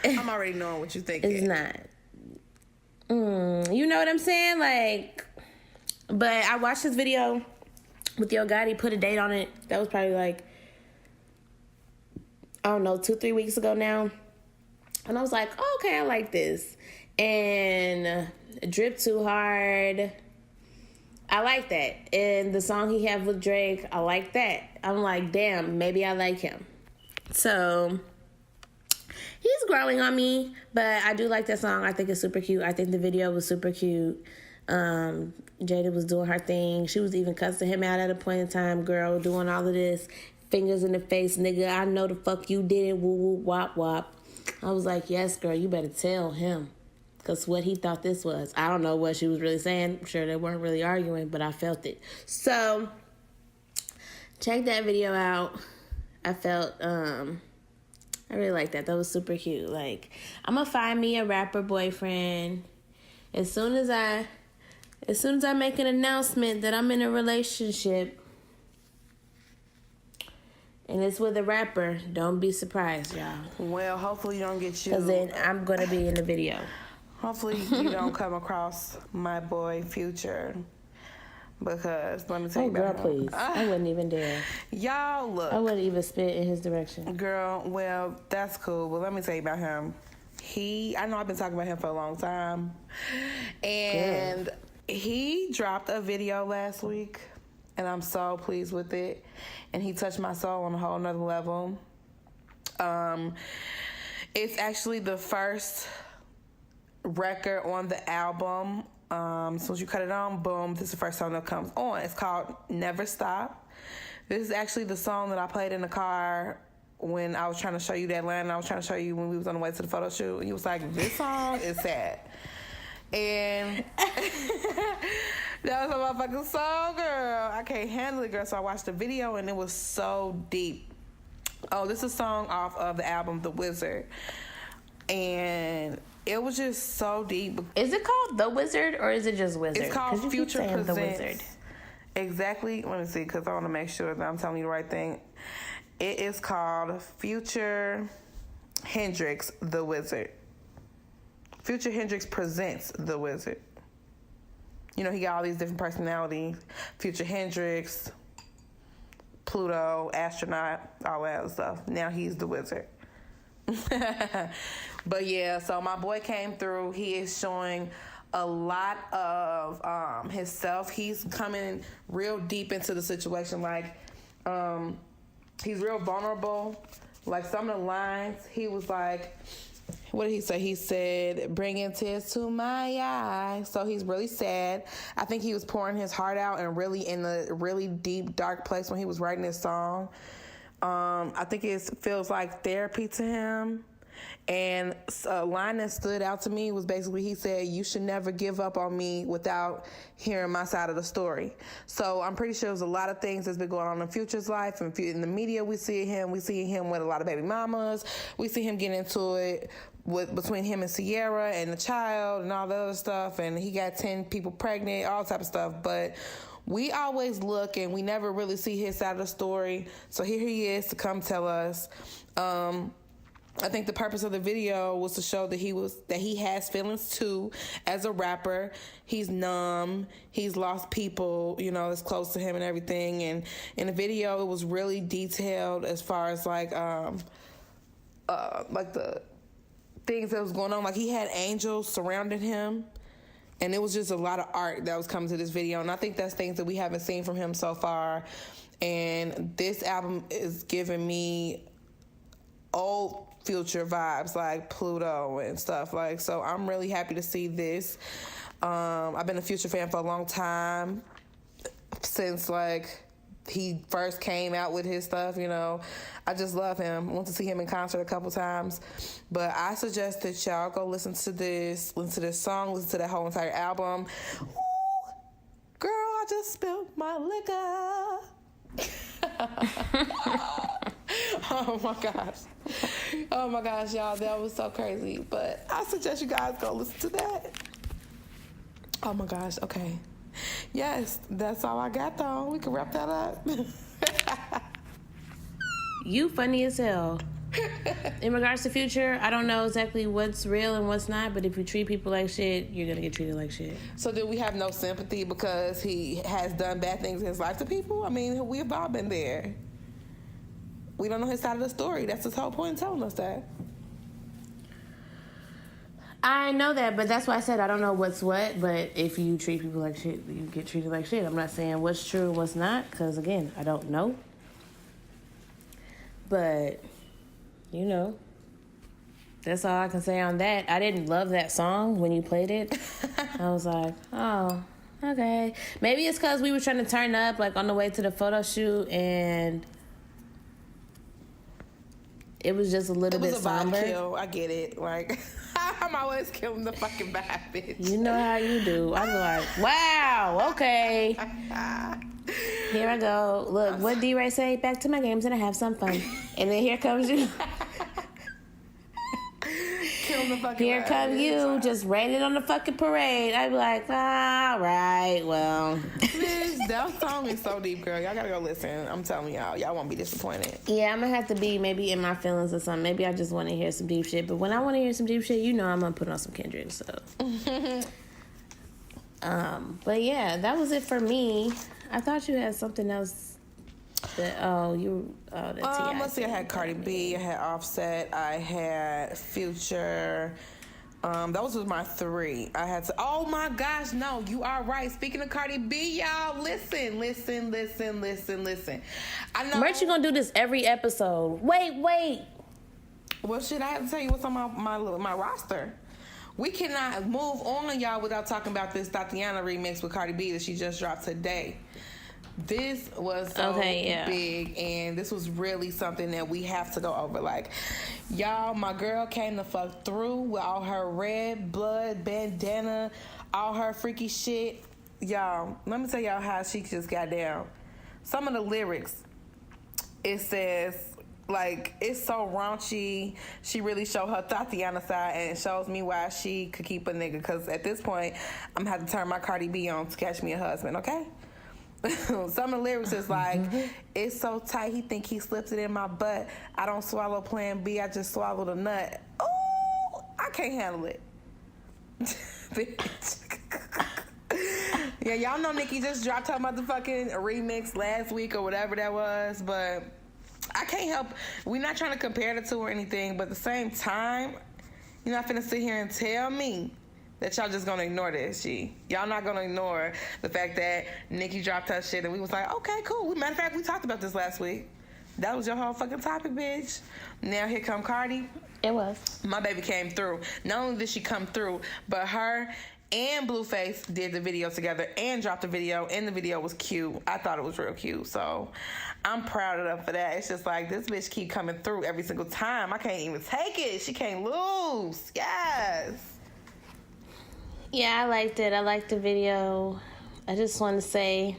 I'm already knowing what you think. It's not. You know what I'm saying? But I watched this video with Yo Gotti, put a date on it. That was probably 2-3 weeks ago now. And I was like, oh, okay, I like this. And Drip Too Hard, I like that. And the song he have with Drake, I like that. I'm like, damn, maybe I like him. So he's growing on me, but I do like that song. I think it's super cute. I think the video was super cute. Jada was doing her thing. She was even cussing him out at a point in time. Girl, doing all of this. Fingers in the face, nigga. I know the fuck you did it. Woo woo wop wop. I was like, yes, girl, you better tell him. Because what he thought this was. I don't know what she was really saying. I'm sure they weren't really arguing, but I felt it. So, check that video out. I felt, I really like that. That was super cute. I'm going to find me a rapper boyfriend. As soon as I make an announcement that I'm in a relationship and it's with a rapper, don't be surprised, y'all. Well, hopefully you don't get you. Because then I'm going to be in the video. Hopefully you don't come across my boy Future. Because let me tell you about him. Please. I wouldn't even dare. Y'all, look. I wouldn't even spit in his direction. Girl, well, that's cool. But let me tell you about him. I know I've been talking about him for a long time. And he dropped a video last week. And I'm so pleased with it. And he touched my soul on a whole nother level. It's actually the first record on the album. As soon as you cut it on, boom, this is the first song that comes on. It's called Never Stop. This is actually the song that I played in the car when I was trying to show you that line. I was trying to show you when we was on the way to the photo shoot. And you was like, this song is sad. And that was a motherfucking song, girl. I can't handle it, girl. So I watched the video and it was so deep. Oh, this is a song off of the album The Wizard. And it was just so deep. Is it called The Wizard or is it just Wizard? It's called Future Presents. The Wizard. Exactly. Let me see, because I want to make sure that I'm telling you the right thing. It is called Future Hendrix The Wizard. Future Hendrix Presents The Wizard. He got all these different personalities. Future Hendrix, Pluto, astronaut, all that other stuff. Now he's the wizard. But yeah, so my boy came through. He is showing a lot of himself. He's coming real deep into the situation. He's real vulnerable. Some of the lines, he was like, what did he say? He said, bringing tears to my eyes. So he's really sad. I think he was pouring his heart out and really in a really deep, dark place when he was writing this song. I think it feels like therapy to him. And a line that stood out to me was basically, he said, you should never give up on me without hearing my side of the story. So I'm pretty sure there's a lot of things that's been going on in Future's life. And in the media, we see him with a lot of baby mamas. We see him getting into it between him and Sierra and the child and all the other stuff, and he got 10 people pregnant, all type of stuff. But we always look and we never really see his side of the story. So here he is to come tell us. I think the purpose of the video was to show that he has feelings too as a rapper. He's numb. He's lost people, that's close to him and everything. And in the video, it was really detailed as far as like the things that was going on. Like he had angels surrounding him. And it was just a lot of art that was coming to this video. And I think that's things that we haven't seen from him so far. And this album is giving me old Future vibes, like Pluto and stuff. So I'm really happy to see this. I've been a Future fan for a long time, since he first came out with his stuff. I just love him. I went to see him in concert a couple times. But I suggest that y'all go listen to this song, listen to that whole entire album. Ooh, girl, I just spilled my liquor. Oh my gosh, y'all, that was so crazy. But I suggest you guys go listen to that. Oh my gosh, okay. Yes, that's all I got though. We can wrap that up. You funny as hell. In regards to Future, I don't know exactly what's real and what's not, but if you treat people like shit, you're gonna get treated like shit. So do we have no sympathy because he has done bad things in his life to people? I mean, we've all been there. We don't know his side of the story. That's his whole point in telling us that. I know that, but that's why I said I don't know what's what, but if you treat people like shit, you get treated like shit. I'm not saying what's true and what's not, because, again, I don't know. But, that's all I can say on that. I didn't love that song when you played it. I was like, oh, okay. Maybe it's because we were trying to turn up, on the way to the photo shoot, and it was just a little bit somber. It was a vibe kill. I get it. I'm always killing the fucking vibe, bitch. You know how you do. I'm like, wow, okay. Here I go. Look, what D-Ray say? Back to my games and I have some fun. And then here comes you. Killing the fucking Here vibe, come bitch. you, just raining on the fucking parade. I'd be like, all right, well. Bitch, that song is so deep, girl. Y'all gotta go listen. I'm telling y'all won't be disappointed. Yeah, I'm gonna have to be maybe in my feelings or something. Maybe I just want to hear some deep shit. But when I want to hear some deep shit, I'm gonna put on some Kendrick. So, but yeah, that was it for me. I thought you had something else. Let's see. I had Cardi B. I had Offset. I had Future. Those was my three. I had to. Oh my gosh, no, you are right. Speaking of Cardi B, y'all, listen. I know. Merch, you gonna do this every episode? Wait. Well, shit, I have to tell you what's on my roster. We cannot move on, y'all, without talking about this Tatiana remix with Cardi B that she just dropped today. This was so big, and this was really something that we have to go over. Y'all, my girl came the fuck through with all her red blood bandana, all her freaky shit. Y'all, let me tell y'all how she just got down. Some of the lyrics, it says, it's so raunchy. She really showed her Tatiana side, and it shows me why she could keep a nigga. Because at this point, I'm going to have to turn my Cardi B on to catch me a husband, okay? Some of the lyrics is it's so tight, he think he slips it in my butt. I don't swallow Plan B, I just swallowed a nut. Ooh, I can't handle it. Bitch. Yeah, y'all know Nicki just dropped her motherfucking remix last week or whatever that was, but I can't help. We're not trying to compare the two or anything, but at the same time, you're not finna sit here and tell me that y'all just gonna ignore this shit. Y'all not gonna ignore the fact that Nicki dropped her shit and we was like, okay, cool. Matter of fact, we talked about this last week. That was your whole fucking topic, bitch. Now here come Cardi. It was. My baby came through. Not only did she come through, but her and Blueface did the video together and dropped the video, and the video was cute. I thought it was real cute, so I'm proud of them for that. It's just this bitch keep coming through every single time. I can't even take it. She can't lose. Yes. Yeah, I liked it. I liked the video. I just want to say,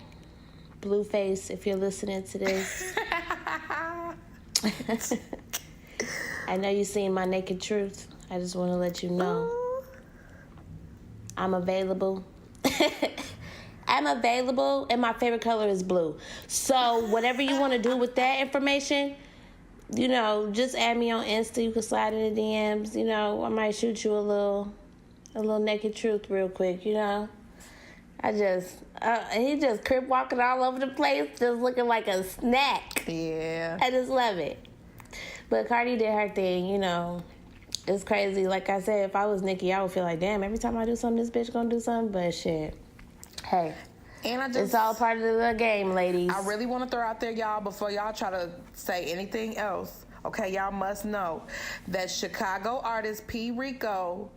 Blueface, if you're listening to this, I know you seen my naked truth. I just want to let you know I'm available. I'm available, and my favorite color is blue. So whatever you want to do with that information, you know, just add me on Insta. You can slide in the DMs. You know, I might shoot you a little naked truth real quick. You know, he just crip walking all over the place, just looking like a snack. Yeah. I just love it. But Cardi did her thing. You know, it's crazy. Like I said, if I was Nicki, I would feel like, damn, every time I do something, this bitch gonna do something. But shit. Hey, And it's all part of the game, ladies. I really want to throw out there, y'all, before y'all try to say anything else. Okay, y'all must know that Chicago artist P. Rico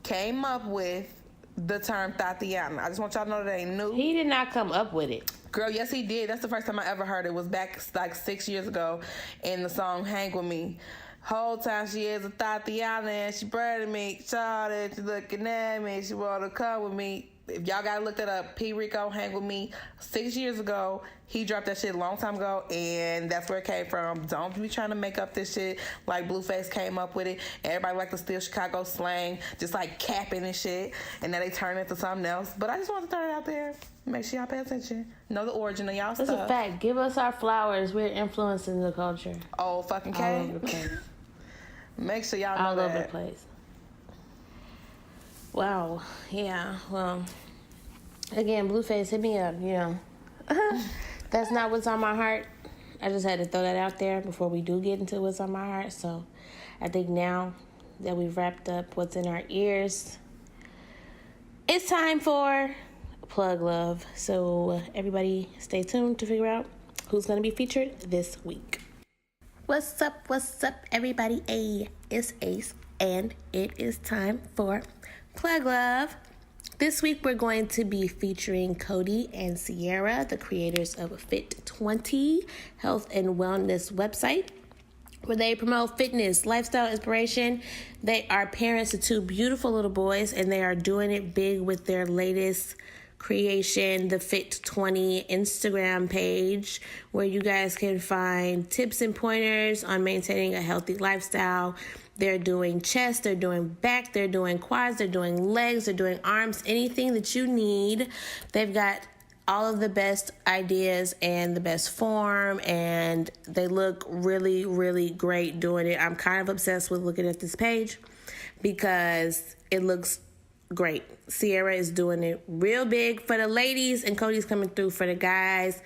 came up with the term Tatiana. I just want y'all to know that ain't new. He did not come up with it. Girl, yes he did. That's the first time I ever heard it. Was back like 6 years ago in the song Hang With Me. Whole time she is a Tatiana and she burning me. Shawty, she looking at me. She wanna come with me. If y'all gotta look that up, P. Rico, Hang With Me, 6 years ago. He dropped that shit a long time ago, and that's where it came from. Don't be trying to make up this shit like Blueface came up with it. Everybody like to steal Chicago slang, just like capping and shit, and then they turn it into something else. But I just want to throw it out there. Make sure y'all pay attention. Know the origin of y'all That's stuff. a fact. Give us our flowers. We're influencing the culture. Oh, fucking All K. over the place. Make sure y'all know All that. over the place. Wow. Yeah. Well, again, Blueface, hit me up. You know, that's not what's on my heart. I just had to throw that out there before we do get into what's on my heart. So, I think now that we've wrapped up what's in our ears, it's time for Plug Love. So, everybody, stay tuned to figure out who's going to be featured this week. What's up, everybody? Hey, it's Ace, and it is time for Plug Love. This week, we're going to be featuring Cody and Sierra, the creators of Fit20, health and wellness website, where they promote fitness, lifestyle inspiration. They are parents of two beautiful little boys, and they are doing it big with their latest creation, the Fit20 Instagram page, where you guys can find tips and pointers on maintaining a healthy lifestyle. They're doing chest, they're doing back, they're doing quads, they're doing legs, they're doing arms, anything that you need. They've got all of the best ideas and the best form, and they look really, really great doing it. I'm kind of obsessed with looking at this page because it looks great. Sierra is doing it real big for the ladies, and Cody's coming through for the guys.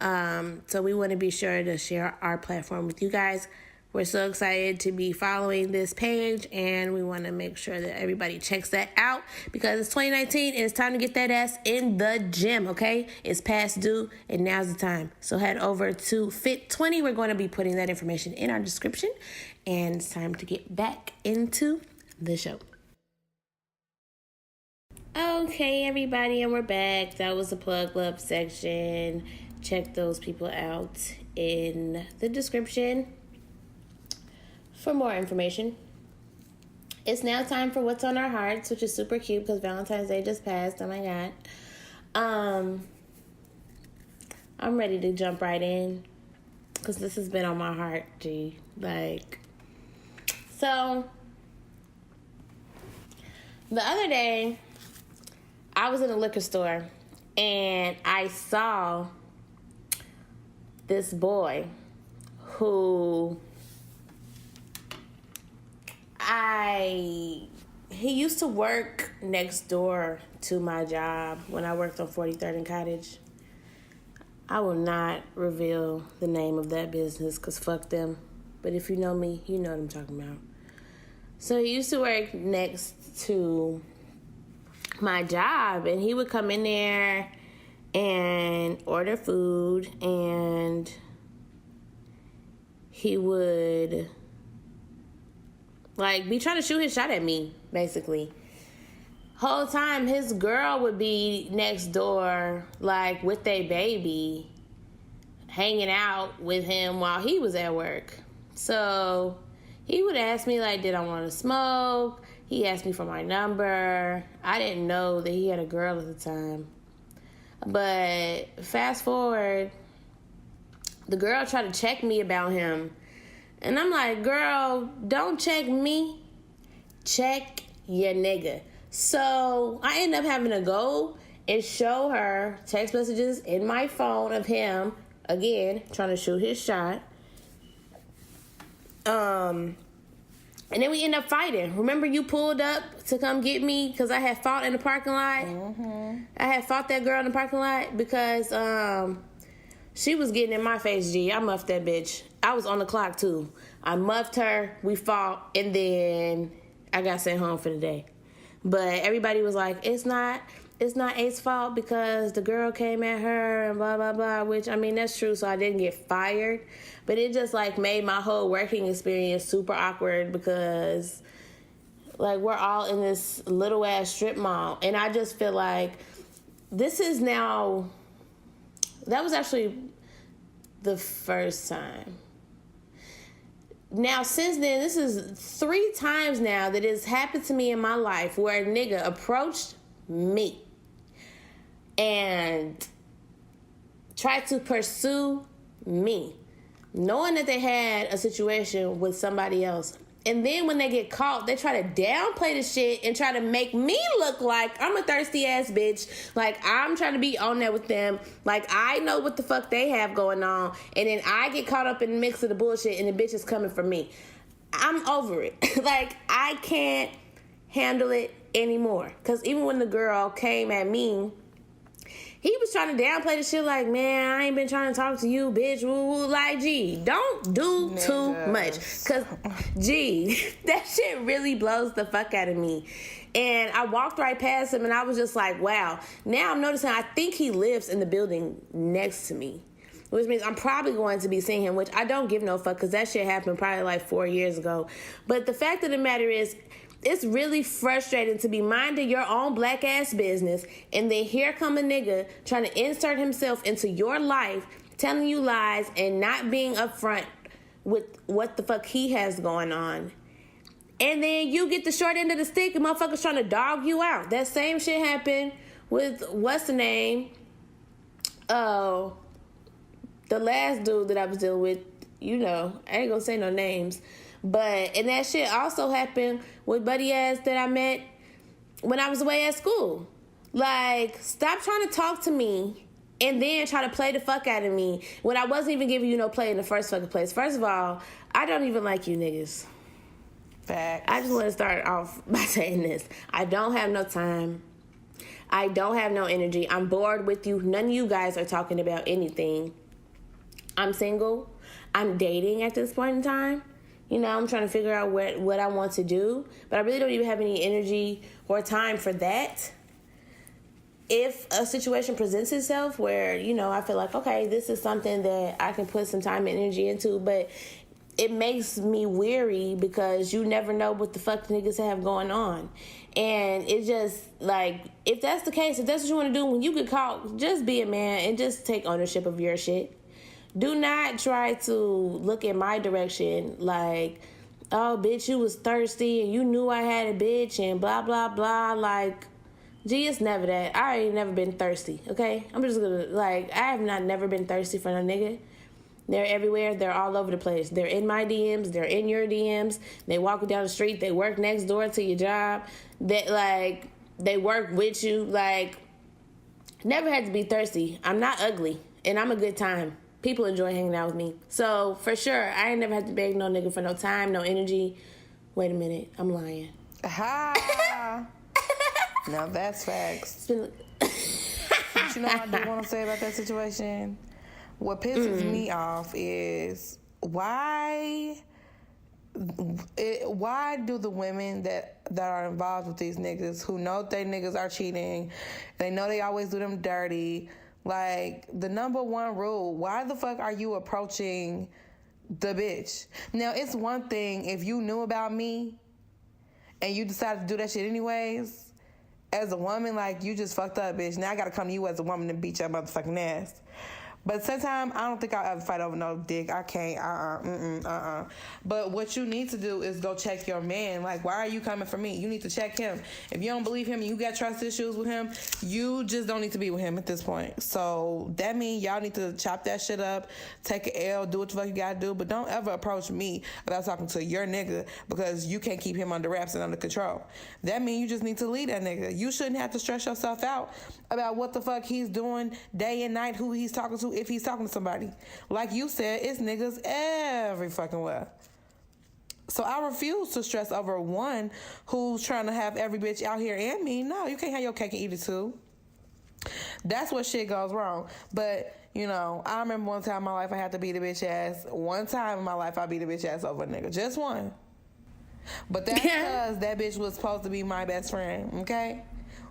So we want to be sure to share our platform with you guys. We're so excited to be following this page, and we want to make sure that everybody checks that out because it's 2019 and it's time to get that ass in the gym, okay? It's past due, and now's the time. So head over to Fit20. We're going to be putting that information in our description, and it's time to get back into the show. Okay, everybody, and we're back. That was the Plug Love section. Check those people out in the description for more information. It's now time for What's on Our Hearts, which is super cute because Valentine's Day just passed. Oh my God. I'm ready to jump right in because this has been on my heart, G. So, the other day, I was in a liquor store and I saw this boy who he used to work next door to my job when I worked on 43rd and Cottage. I will not reveal the name of that business because fuck them. But if you know me, you know what I'm talking about. So he used to work next to my job, and he would come in there and order food, and he would be trying to shoot his shot at me, basically. Whole time, his girl would be next door, with their baby, hanging out with him while he was at work. So he would ask me, did I want to smoke? He asked me for my number. I didn't know that he had a girl at the time. But fast forward, the girl tried to check me about him. And I'm like, girl, don't check me. check your nigga. So I end up having to go and show her text messages in my phone of him, again, trying to shoot his shot. And then we end up fighting. Remember you pulled up to come get me because I had fought in the parking lot? Mm-hmm. I had fought that girl in the parking lot because she was getting in my face, G. I muffed that bitch. I was on the clock, too. I muffed her, we fought, and then I got sent home for the day. But everybody was like, it's not Ace's fault because the girl came at her and blah, blah, blah, which, I mean, that's true, so I didn't get fired. But it just, like, made my whole working experience super awkward because, like, we're all in this little-ass strip mall. And I just feel like this is now... That was actually the first time. Now, since then, this is 3 times now that it's happened to me in my life where a nigga approached me and tried to pursue me, knowing that they had a situation with somebody else. And then when they get caught, they try to downplay the shit and try to make me look like I'm a thirsty ass bitch. Like I'm trying to be on there with them. Like I know what the fuck they have going on. And then I get caught up in the mix of the bullshit and the bitch is coming for me. I'm over it. Like I can't handle it anymore. Because even when the girl came at me, he was trying to downplay the shit like, man, I ain't been trying to talk to you, bitch. Woo, woo. Like, G, don't do too much. Because, G, that shit really blows the fuck out of me. And I walked right past him and I was just like, wow. Now I'm noticing I think he lives in the building next to me. Which means I'm probably going to be seeing him, which I don't give no fuck because that shit happened probably like 4 years ago. But the fact of the matter is, it's really frustrating to be minding your own black ass business and then here come a nigga trying to insert himself into your life, telling you lies and not being upfront with what the fuck he has going on. And then you get the short end of the stick and motherfuckers trying to dog you out. That same shit happened with, what's the name? Oh, the last dude that I was dealing with, you know, I ain't gonna say no names. But, and that shit also happened with buddy ass that I met when I was away at school. Like, stop trying to talk to me and then try to play the fuck out of me when I wasn't even giving you no play in the first fucking place. First of all, I don't even like you niggas. Facts. I just want to start off by saying this. I don't have no time. I don't have no energy. I'm bored with you. None of you guys are talking about anything. I'm single. I'm dating at this point in time. You know, I'm trying to figure out what I want to do. But I really don't even have any energy or time for that. If a situation presents itself where, you know, I feel like, okay, this is something that I can put some time and energy into, but it makes me weary because you never know what the fuck niggas have going on. And it's just, like, if that's the case, if that's what you want to do, when you get caught, just be a man and just take ownership of your shit. Do not try to look in my direction like, oh, bitch, you was thirsty and you knew I had a bitch and blah, blah, blah. Like, gee, it's never that. I ain't never been thirsty, okay? I'm just gonna, like, I have not never been thirsty for no nigga. They're everywhere. They're all over the place. They're in my DMs. They're in your DMs. They walk down the street. They work next door to your job. They work with you. Like, never had to be thirsty. I'm not ugly, and I'm a good time. People enjoy hanging out with me. So, for sure, I ain't never had to beg no nigga for no time, no energy. Wait a minute. I'm lying. Ha! Now that's facts. But you know what I do want to say about that situation? What pisses me off is why do the women that are involved with these niggas who know they niggas are cheating, they know they always do them dirty, like, the number one rule, why the fuck are you approaching the bitch? Now, it's one thing if you knew about me and you decided to do that shit anyways, as a woman, like, you just fucked up, bitch. Now I gotta come to you as a woman and beat your motherfucking ass. But sometimes I don't think I'll ever fight over no dick. I can't. But what you need to do is go check your man. Like, why are you coming for me? You need to check him. If you don't believe him and you got trust issues with him, you just don't need to be with him at this point. So that means y'all need to chop that shit up, take an L, do what the fuck you gotta do. But don't ever approach me about talking to your nigga because you can't keep him under wraps and under control. That means you just need to leave that nigga. You shouldn't have to stress yourself out about what the fuck he's doing day and night, who he's talking to, if he's talking to somebody. Like you said, it's niggas every fucking well. So I refuse to stress over one who's trying to have every bitch out here and me. No, you can't have your cake and eat it too. That's what shit goes wrong. But, you know, I remember one time in my life I had to beat a bitch ass. One time in my life I beat a bitch ass over a nigga. Just one. But that's because that bitch was supposed to be my best friend, okay?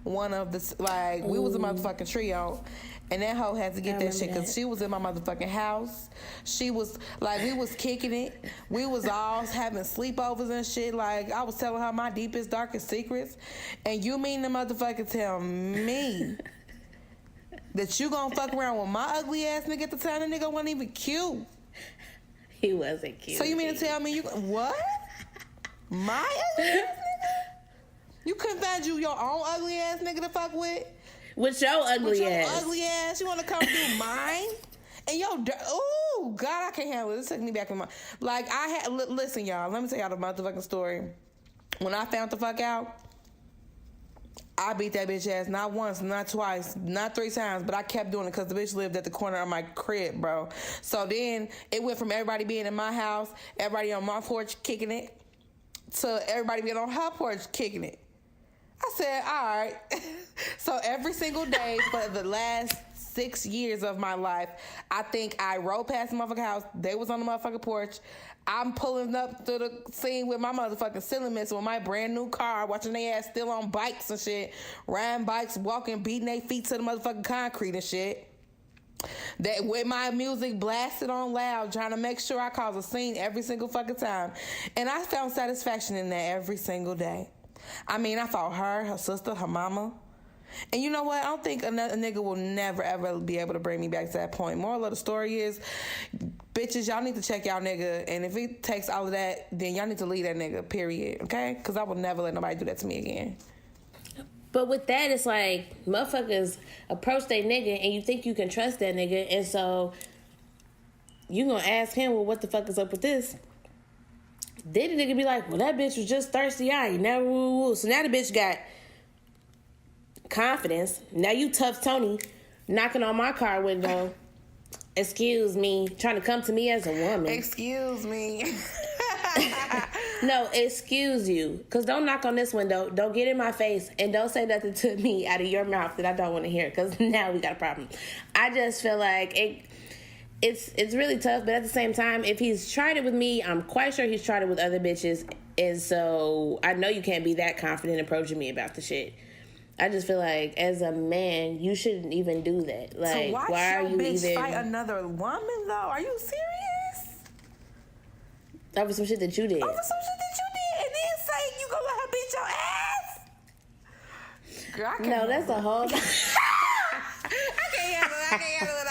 One of the, like, we was a motherfucking trio. And that hoe had to get that shit because she was in my motherfucking house. She was, like, we was kicking it. We was all having sleepovers and shit. Like, I was telling her my deepest, darkest secrets. And you mean to motherfucking tell me that you gonna fuck around with my ugly ass nigga at the time? The nigga wasn't even cute. He wasn't cute. So you mean to tell me what? My ugly ass nigga? You couldn't find you your own ugly ass nigga to fuck with? With your ugly With your ass. ugly ass, you want to come do mine? And oh God, I can't handle it. This took me back in my, like I had. Listen, y'all. Let me tell y'all the motherfucking story. When I found the fuck out, I beat that bitch ass not once, not twice, not 3 times, but I kept doing it because the bitch lived at the corner of my crib, bro. So then it went from everybody being in my house, everybody on my porch kicking it, to everybody being on her porch kicking it. I said, all right. So every single day for the last 6 years of my life, I think I rode past the motherfucking house. They was on the motherfucking porch. I'm pulling up to the scene with my motherfucking ceiling mist with my brand new car, watching their ass still on bikes and shit, riding bikes, walking, beating their feet to the motherfucking concrete and shit. That with my music blasted on loud, trying to make sure I cause a scene every single fucking time. And I found satisfaction in that every single day. I mean, I fought her sister, her mama. And you know what? I don't think a nigga will never, ever be able to bring me back to that point. Moral of the story is, bitches, y'all need to check y'all nigga. And if it takes all of that, then y'all need to leave that nigga, period. Okay? Because I will never let nobody do that to me again. But with that, it's like, motherfuckers approach that nigga and you think you can trust that nigga. And so, you gonna ask him, well, what the fuck is up with this? Then the nigga be like, well, that bitch was just thirsty. I ain't never woo. So now the bitch got confidence. Now you tough Tony knocking on my car window. Excuse me. Trying to come to me as a woman. Excuse me. No, excuse you. Because don't knock on this window. Don't get in my face. And don't say nothing to me out of your mouth that I don't want to hear. Because now we got a problem. I just feel like it's really tough, but at the same time, if he's tried it with me, I'm quite sure he's tried it with other bitches, and so I know you can't be that confident approaching me about the shit. I just feel like, as a man, you shouldn't even do that. Like, so why are you bitch fight another woman, though? Are you serious? Over some shit that you did. Over some shit that you did, and then say you gonna let her beat your ass? Girl, I can't no, that's a whole... I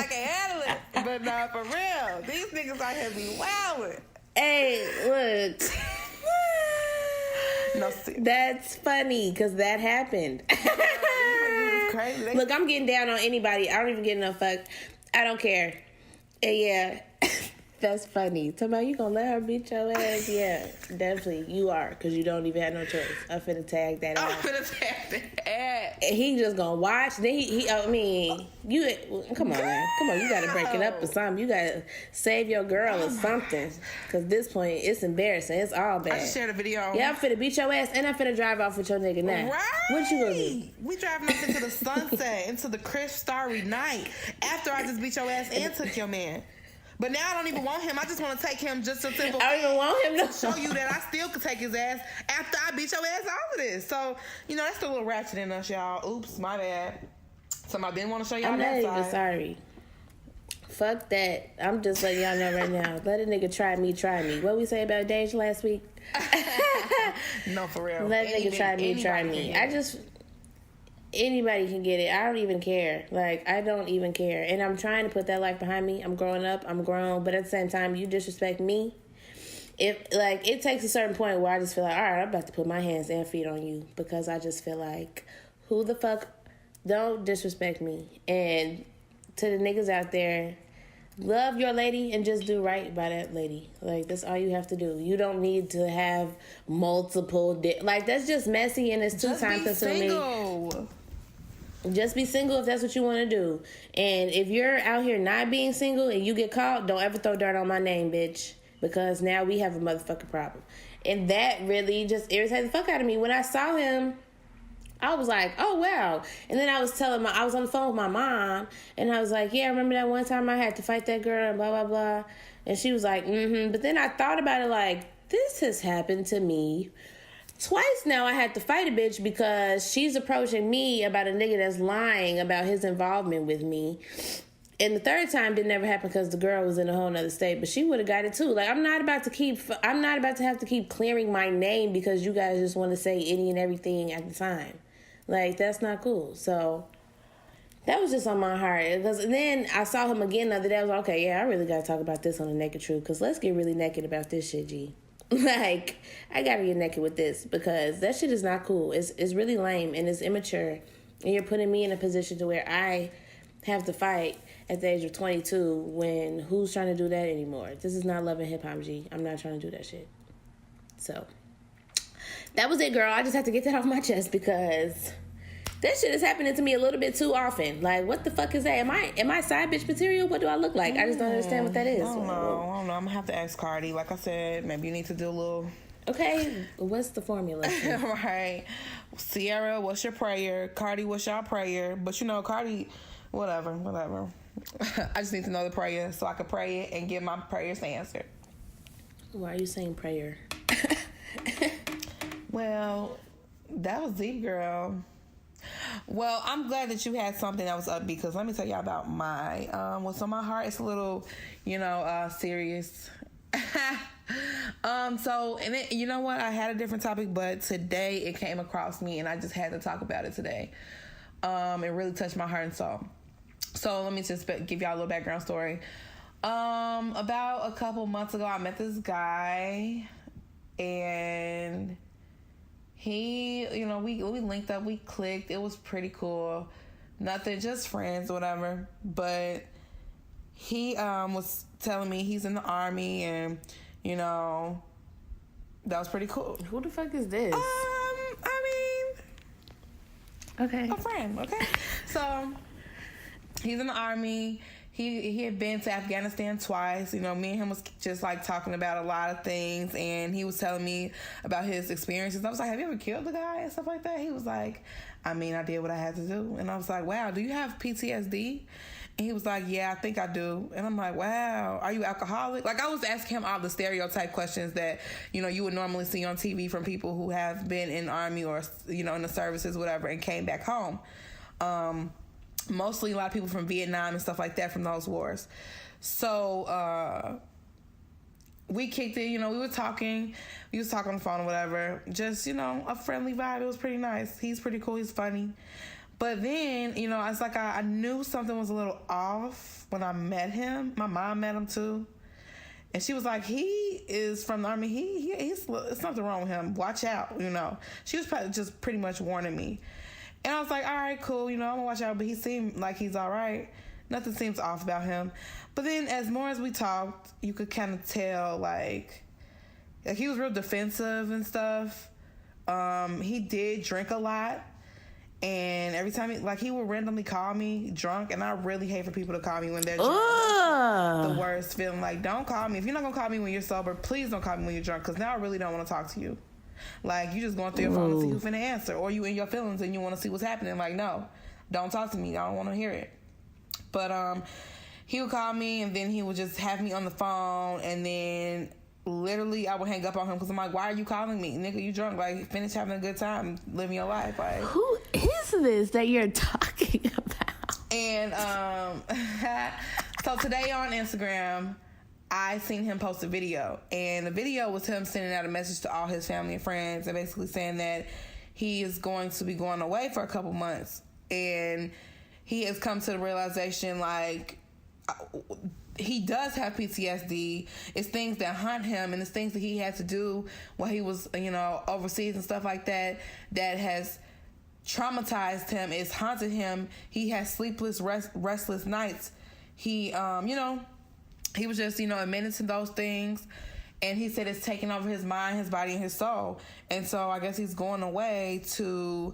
can't handle it. But nah, for real, these niggas out here be wildin'. Hey, look. No, see. That's funny, because that happened. Crazy. Look, I'm getting down on anybody. I don't even get enough fuck. I don't care. And yeah, that's funny. Somebody, you gonna let her beat your ass? Yeah, definitely. You are, because you don't even have no choice. I'm finna tag that ass. I'm finna tag that ass. And he just gonna watch. Then I mean, you, come on, man. Come on, you gotta break it up or something. You gotta save your girl or something. Because at this point, it's embarrassing. It's all bad. I just shared a video. Yeah, I'm finna beat your ass, and I'm finna drive off with your nigga now. Right. What you gonna do? We driving off into the sunset, into the crisp, starry night. After I just beat your ass and took your man. But now I don't even want him. I just want to take him just a simple I don't even want him to show you that I still could take his ass after I beat your ass out of this. So, you know, that's the little ratchet in us, y'all. Oops, my bad. Somebody didn't want to show y'all I'm that not side. even sorry. Fuck that. I'm just letting y'all know right now. Let a nigga try me. What we say about Dage last week? No, for real. Let a nigga try me. I just... anybody can get it. I don't even care. Like, I don't even care. And I'm trying to put that life behind me. I'm growing up. I'm grown. But at the same time, you disrespect me. It takes a certain point where I just feel like, all right, I'm about to put my hands and feet on you, because I just feel like, who the fuck, don't disrespect me. And to the niggas out there, love your lady and just do right by that lady. Like, that's all you have to do. You don't need to have multiple like, that's just messy and it's too time consuming. Just be single if that's what you want to do. And if you're out here not being single and you get caught, don't ever throw dirt on my name, bitch. Because now we have a motherfucking problem. And that really just irritated the fuck out of me. When I saw him, I was like, oh, wow. And then I was I was on the phone with my mom, and I was like, yeah, remember that one time I had to fight that girl and blah, blah, blah. And she was like, mm-hmm. But then I thought about it like, this has happened to me twice now. I had to fight a bitch because she's approaching me about a nigga that's lying about his involvement with me. And the third time didn't ever happen because the girl was in a whole nother state, but she would have got it too. Like, I'm not about to have to keep clearing my name because you guys just want to say any and everything at the time. Like, that's not cool. So that was just on my heart. And then I saw him again the other day. I was like, okay, yeah, I really got to talk about this on the Naked Truth, because let's get really naked about this shit, G. Like, I got to get naked with this, because that shit is not cool. It's really lame and it's immature. And you're putting me in a position to where I have to fight at the age of 22 when who's trying to do that anymore? This is not Love and Hip Hop, G. I'm not trying to do that shit. So that was it, girl. I just have to get that off my chest because that shit is happening to me a little bit too often. Like, what the fuck is that? Am I side bitch material? What do I look like? I just don't understand what that is. I don't know. I'm gonna have to ask Cardi. Like I said, maybe you need to do a little. Okay, what's the formula? Right. Sierra, what's your prayer? Cardi, what's your prayer? But you know, Cardi, whatever. I just need to know the prayer so I can pray it and get my prayers answered. Why are you saying prayer? Well, that was deep, girl. Well, I'm glad that you had something that was upbeat, because let me tell y'all about my what's on my heart. It's a little, serious. And then, you know what? I had a different topic, but today it came across me and I just had to talk about it today. It really touched my heart and soul. So let me just give y'all a little background story. About a couple months ago, I met this guy, and he, we linked up, we clicked. It was pretty cool. Nothing, just friends, whatever. But he was telling me he's in the Army, and that was pretty cool. Who the fuck is this? Okay. A friend, okay? So he's in the Army. He had been to Afghanistan twice. Me and him was just like talking about a lot of things, and he was telling me about his experiences. I was like, have you ever killed a guy and stuff like that? He was like, I did what I had to do. And I was like, wow, do you have PTSD? And he was like, yeah, I think I do. And I'm like, wow, are you alcoholic? Like, I was asking him all the stereotype questions that, you would normally see on TV from people who have been in the Army or, in the services, whatever, and came back home. Mostly a lot of people from Vietnam and stuff like that, from those wars. So we kicked it, we were talking. We was talking on the phone or whatever. Just, a friendly vibe. It was pretty nice. He's pretty cool. He's funny. But then, it's like I knew something was a little off when I met him. My mom met him too. And she was like, he is from the Army. He's something wrong with him. Watch out, She was just pretty much warning me. And I was like, all right, cool, I'm going to watch out. But he seemed like he's all right. Nothing seems off about him. But then as more as we talked, you could kind of tell, like he was real defensive and stuff. He did drink a lot. And every time, he would randomly call me drunk. And I really hate for people to call me when they're drunk. That's the worst feeling. Like, don't call me. If you're not going to call me when you're sober, please don't call me when you're drunk. Because now I really don't want to talk to you. Like, you just going through your phone to see who's finna answer. Or you in your feelings and you want to see what's happening. Like, no, don't talk to me. I don't want to hear it. But he would call me, and then he would just have me on the phone. And then literally I would hang up on him because I'm like, why are you calling me? Nigga, you drunk. Like, finish having a good time, living your life. Like, who is this that you're talking about? And so today on Instagram, I seen him post a video, and the video was him sending out a message to all his family and friends and basically saying that he is going to be going away for a couple months. And he has come to the realization, like, he does have PTSD. It's things that haunt him, and it's things that he had to do while he was, overseas and stuff like that, that has traumatized him. It's haunted him. He has sleepless, restless nights. He, he was just, admitting to those things. And he said it's taking over his mind, his body, and his soul. And so I guess he's going away to,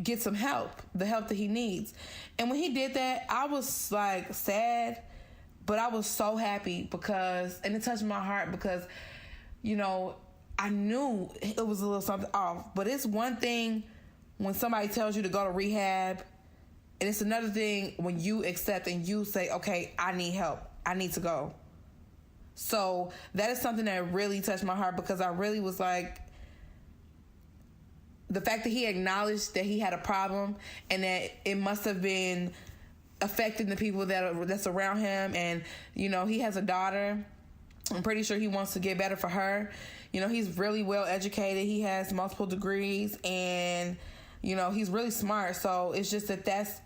get some help, the help that he needs. And when he did that, I was like sad, but I was so happy because, and it touched my heart because, I knew it was a little something off. But it's one thing when somebody tells you to go to rehab, and it's another thing when you accept and you say, okay, I need help. I need to go. So that is something that really touched my heart because I really was like, the fact that he acknowledged that he had a problem and that it must have been affecting the people that's around him. And, he has a daughter. I'm pretty sure he wants to get better for her. He's really well educated. He has multiple degrees and, he's really smart. So it's just that's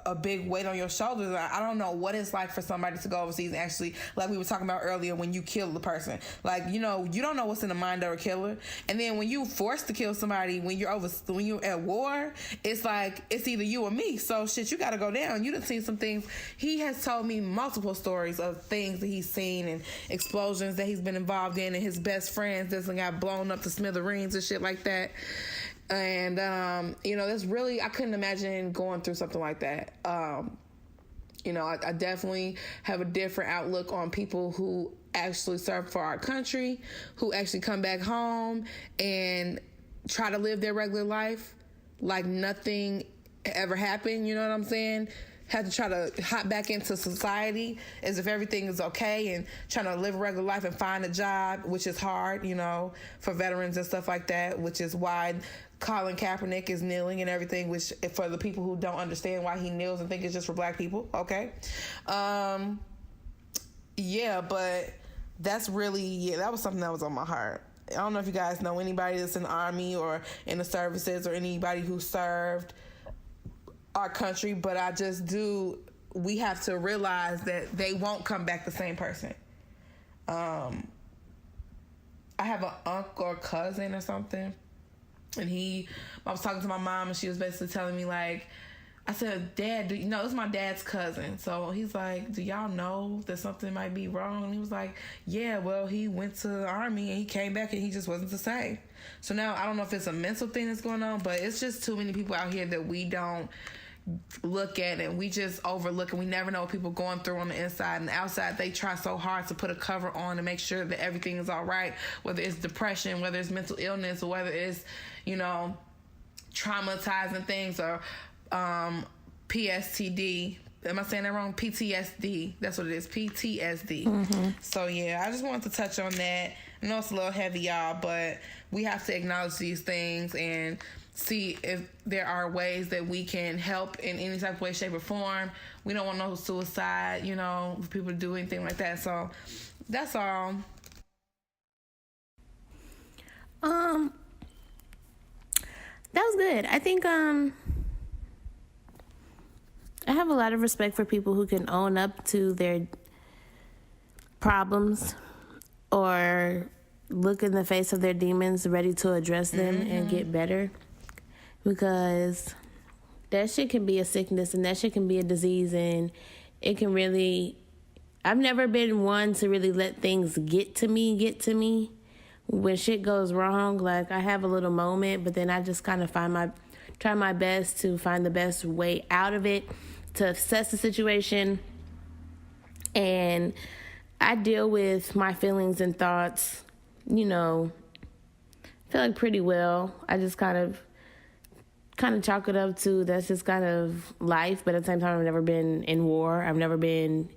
a big weight on your shoulders. I don't know what it's like for somebody to go overseas and actually, like we were talking about earlier, when you kill the person. Like, you don't know what's in the mind of a killer. And then when you forced to kill somebody, when you're at war, it's like, it's either you or me. So shit, you gotta go down. You done seen some things. He has told me multiple stories of things that he's seen and explosions that he's been involved in, and his best friends that got blown up to smithereens and shit like that. And, that's really, I couldn't imagine going through something like that. I definitely have a different outlook on people who actually serve for our country, who actually come back home and try to live their regular life like nothing ever happened, you know what I'm saying? Had to try to hop back into society as if everything is okay and trying to live a regular life and find a job, which is hard, for veterans and stuff like that, which is why Colin Kaepernick is kneeling and everything, which for the people who don't understand why he kneels and think it's just for black people, okay? But that's really, that was something that was on my heart. I don't know if you guys know anybody that's in the Army or in the services or anybody who served our country, but I just do, we have to realize that they won't come back the same person. I have an uncle or cousin or something, and I was talking to my mom, and she was basically telling me, like, I said, Dad, it's my dad's cousin. So he's like, do y'all know that something might be wrong? And he was like, yeah, well, he went to the Army and he came back and he just wasn't the same. So now I don't know if it's a mental thing that's going on, but it's just too many people out here that we don't look at, and we just overlook, and we never know what people are going through on the inside and the outside. They try so hard to put a cover on to make sure that everything is all right, whether it's depression, whether it's mental illness, or whether it's traumatizing things, or PSTD. Am I saying that wrong? PTSD. That's what it is. PTSD. Mm-hmm. So yeah, I just wanted to touch on that. I know it's a little heavy, y'all, but we have to acknowledge these things and see if there are ways that we can help in any type of way, shape, or form. We don't want no suicide, for people to do anything like that. So that's all. That was good. I think I have a lot of respect for people who can own up to their problems or look in the face of their demons, ready to address them and get better. Because that shit can be a sickness and that shit can be a disease, and it can really, I've never been one to really let things get to me. When shit goes wrong, like, I have a little moment, but then I just kind of try my best to find the best way out of it, to assess the situation. And I deal with my feelings and thoughts, I feel like pretty well. I just kind of chalk it up to that's just kind of life, but at the same time, I've never been in war. I've never been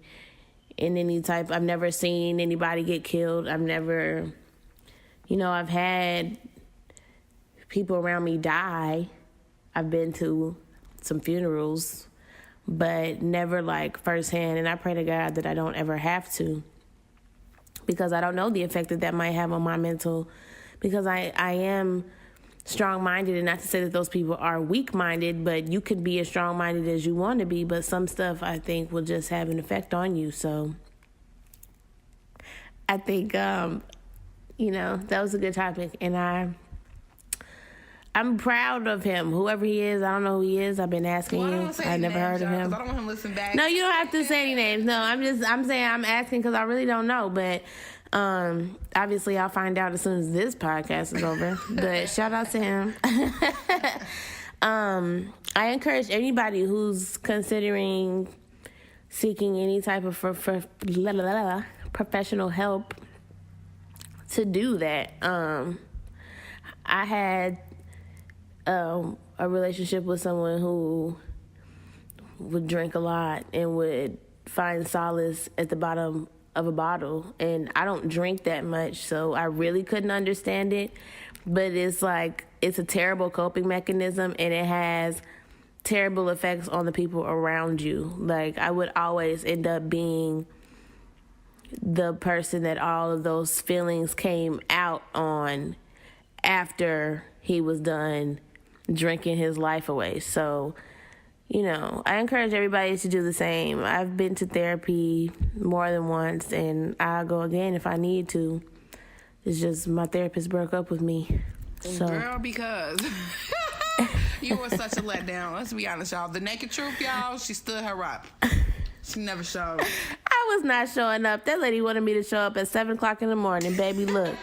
in I've never seen anybody get killed. I've never, I've had people around me die. I've been to some funerals, but never like firsthand. And I pray to God that I don't ever have to, because I don't know the effect that might have on my mental because I am strong-minded, and not to say that those people are weak-minded, but you can be as strong-minded as you want to be, but some stuff I think will just have an effect on you. So I think, that was a good topic, and I'm proud of him, whoever he is. I don't know who he is. I've been asking you. I never heard of him. I don't want him to listen back. No, you don't have to say any names. No, I'm saying I'm asking because I really don't know, but obviously I'll find out as soon as this podcast is over. But shout out to him. I encourage anybody who's considering seeking any type of professional help to do that. I had a relationship with someone who would drink a lot and would find solace at the bottom of a bottle, and I don't drink that much, so I really couldn't understand it. But it's like, it's a terrible coping mechanism, and it has terrible effects on the people around you. Like, I would always end up being the person that all of those feelings came out on after he was done drinking his life away. So, I encourage everybody to do the same. I've been to therapy more than once, and I'll go again if I need to. It's just my therapist broke up with me. So. Girl, because you were such a letdown. Let's be honest, y'all. The naked truth, y'all, she stood her up. She never showed. I was not showing up. That lady wanted me to show up at 7 o'clock in the morning. Baby, look.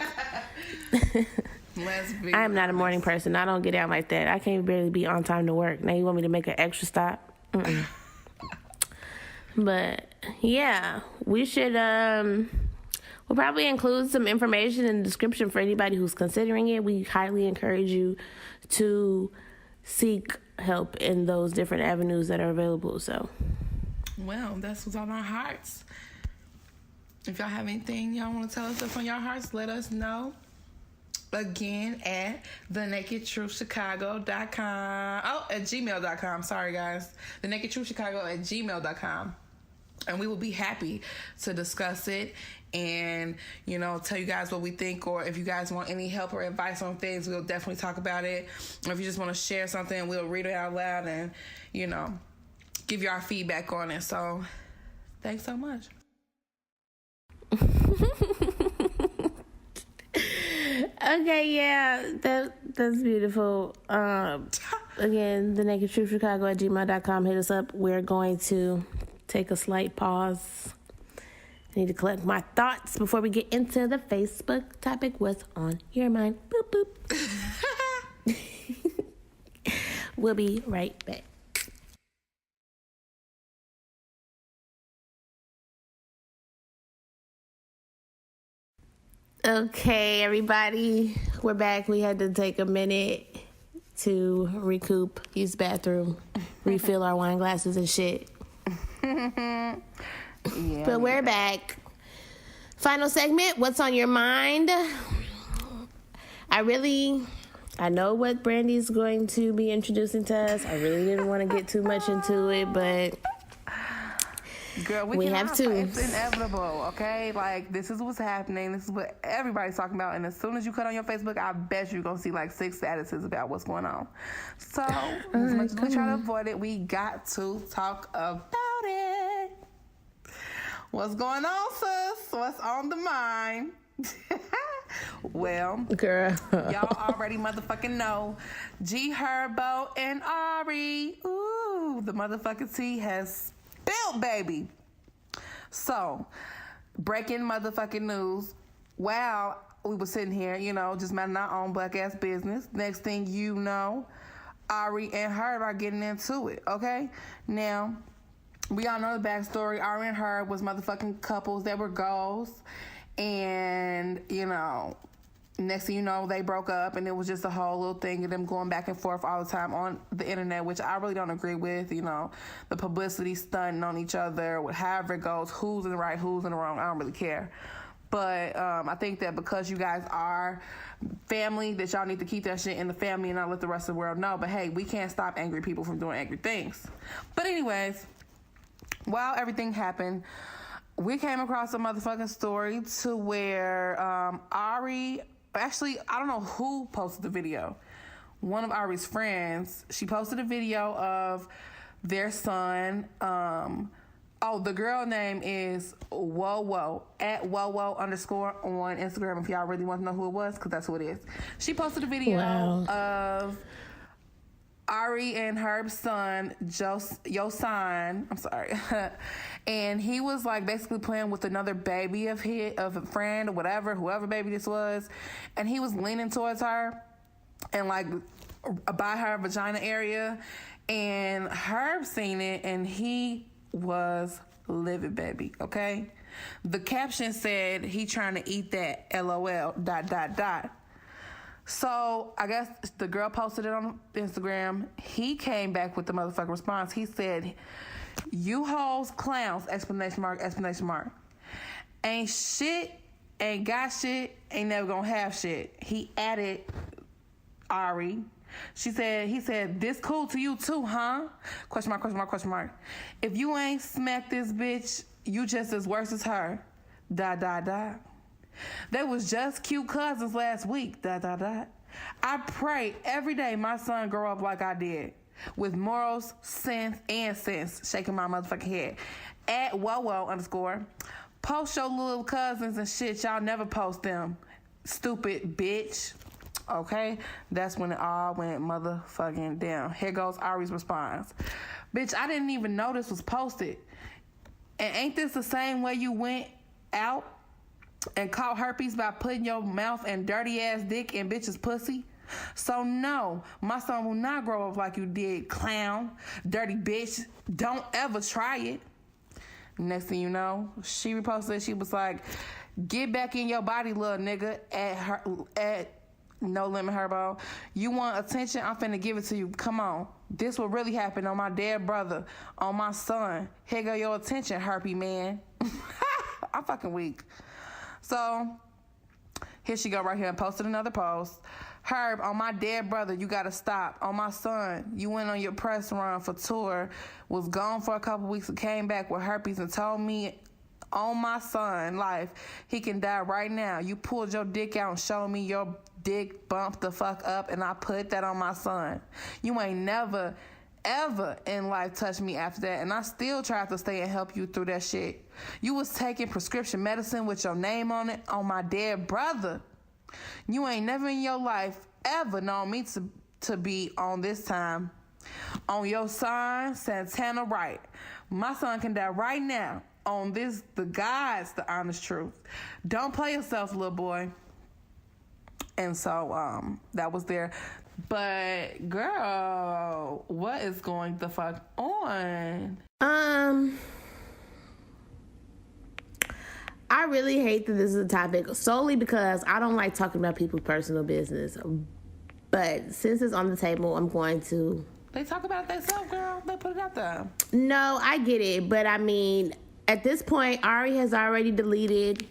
I am not a morning person. I don't get out like that. I can't barely be on time to work. Now you want me to make an extra stop? Mm-mm. But yeah, we should we'll probably include some information in the description for anybody who's considering it. We highly encourage you to seek help in those different avenues that are available. So, well, that's what's on our hearts. If y'all have anything y'all want to tell us that's on your hearts, let us know. Again, at thenakedtruthchicago.com. At gmail.com. Sorry, guys. thenakedtruthchicago@gmail.com. And we will be happy to discuss it and, tell you guys what we think. Or if you guys want any help or advice on things, we'll definitely talk about it. Or if you just want to share something, we'll read it out loud and, give you our feedback on it. So, thanks so much. Okay, yeah, that's beautiful. Again, thenakedtruthchicago@gmail.com. Hit us up. We're going to take a slight pause. I need to collect my thoughts before we get into the Facebook topic. What's on your mind? Boop, boop. We'll be right back. Okay, everybody, we're back. We had to take a minute to recoup, use the bathroom, refill our wine glasses and shit. But we're back. Final segment, what's on your mind? I know what Brandy's going to be introducing to us. I really didn't want to get too much into it, but girl, we have to. It's inevitable, okay? Like, this is what's happening. This is what everybody's talking about. And as soon as you cut on your Facebook, I bet you're going to see like 6 statuses about what's going on. So, as much as we try to avoid it, we got to talk about it. What's going on, sis? What's on the mind? Well, girl, y'all already motherfucking know. Herbo and Ari. Ooh, the motherfucking tea has spilled, baby. So, breaking motherfucking news. While we were sitting here, just minding our own black ass business. Next thing you know, Ari and Herb are getting into it, okay? Now, we all know the backstory. Ari and Herb was motherfucking couples that were goals. And, next thing you know, they broke up, and it was just a whole little thing of them going back and forth all the time on the internet, which I really don't agree with. The publicity stunting on each other, however it goes, who's in the right, who's in the wrong, I don't really care. But I think that because you guys are family, that y'all need to keep that shit in the family and not let the rest of the world know. But hey, we can't stop angry people from doing angry things. But anyways, while everything happened, we came across a motherfucking story to where Ari actually, I don't know who posted the video. One of Ari's friends, she posted a video of their son. The girl name is Whoa at Whoa _ on Instagram. If y'all really want to know who it was, because that's who it is. She posted a video of Ari and Herb's son, Yosan, I'm sorry, and he was like basically playing with another baby of a friend or whoever baby this was, and he was leaning towards her and like by her vagina area, and Herb seen it and he was livid, baby. Okay, the caption said he trying to eat that, LOL ... So I guess the girl posted it on Instagram. He came back with the motherfucking response. He said, "You hoes clowns, ! Ain't shit, ain't got shit, ain't never gonna have shit." He added Ari. He said, "This cool to you too, huh? ? If you ain't smacked this bitch, you just as worse as her. ... They was just cute cousins last week. ... I pray every day my son grow up like I did, with morals, sense, shaking my motherfucking head. At Whoa _ post your little cousins and shit. Y'all never post them. Stupid bitch." Okay, that's when it all went motherfucking down. Here goes Ari's response. "Bitch, I didn't even know this was posted. And ain't this the same way you went out and caught herpes by putting your mouth and dirty ass dick in bitch's pussy? So no, my son will not grow up like you did, clown, dirty bitch. Don't ever try it." Next thing you know, she reposted it. She was like, "Get back in your body, little nigga, at No Limit Herbo. You want attention? I'm finna give it to you. Come on. This will really happen on my dead brother, on my son. Here go your attention, herpy man." I'm fucking weak. So, here she go right here and posted another post. "Herb, on my dead brother, you gotta stop. On my son, you went on your press run for tour, was gone for a couple weeks and came back with herpes and told me on my son life he can die right now. You pulled your dick out and showed me your dick bumped the fuck up, and I put that on my son. You ain't never ever in life touched me after that, and I still tried to stay and help you through that shit. You was taking prescription medicine with your name on it on my dead brother. You ain't never in your life ever known me to be on this time. On your son, Santana right. My son can die right now. On this, the God's the honest truth. Don't play yourself, little boy." And so, that was there. But, girl, what is going the fuck on? I really hate that this is a topic solely because I don't like talking about people's personal business. But since it's on the table, I'm going to... They talk about it themselves, girl. They put it out there. No, I get it. But, I mean, at this point, Ari has already deleted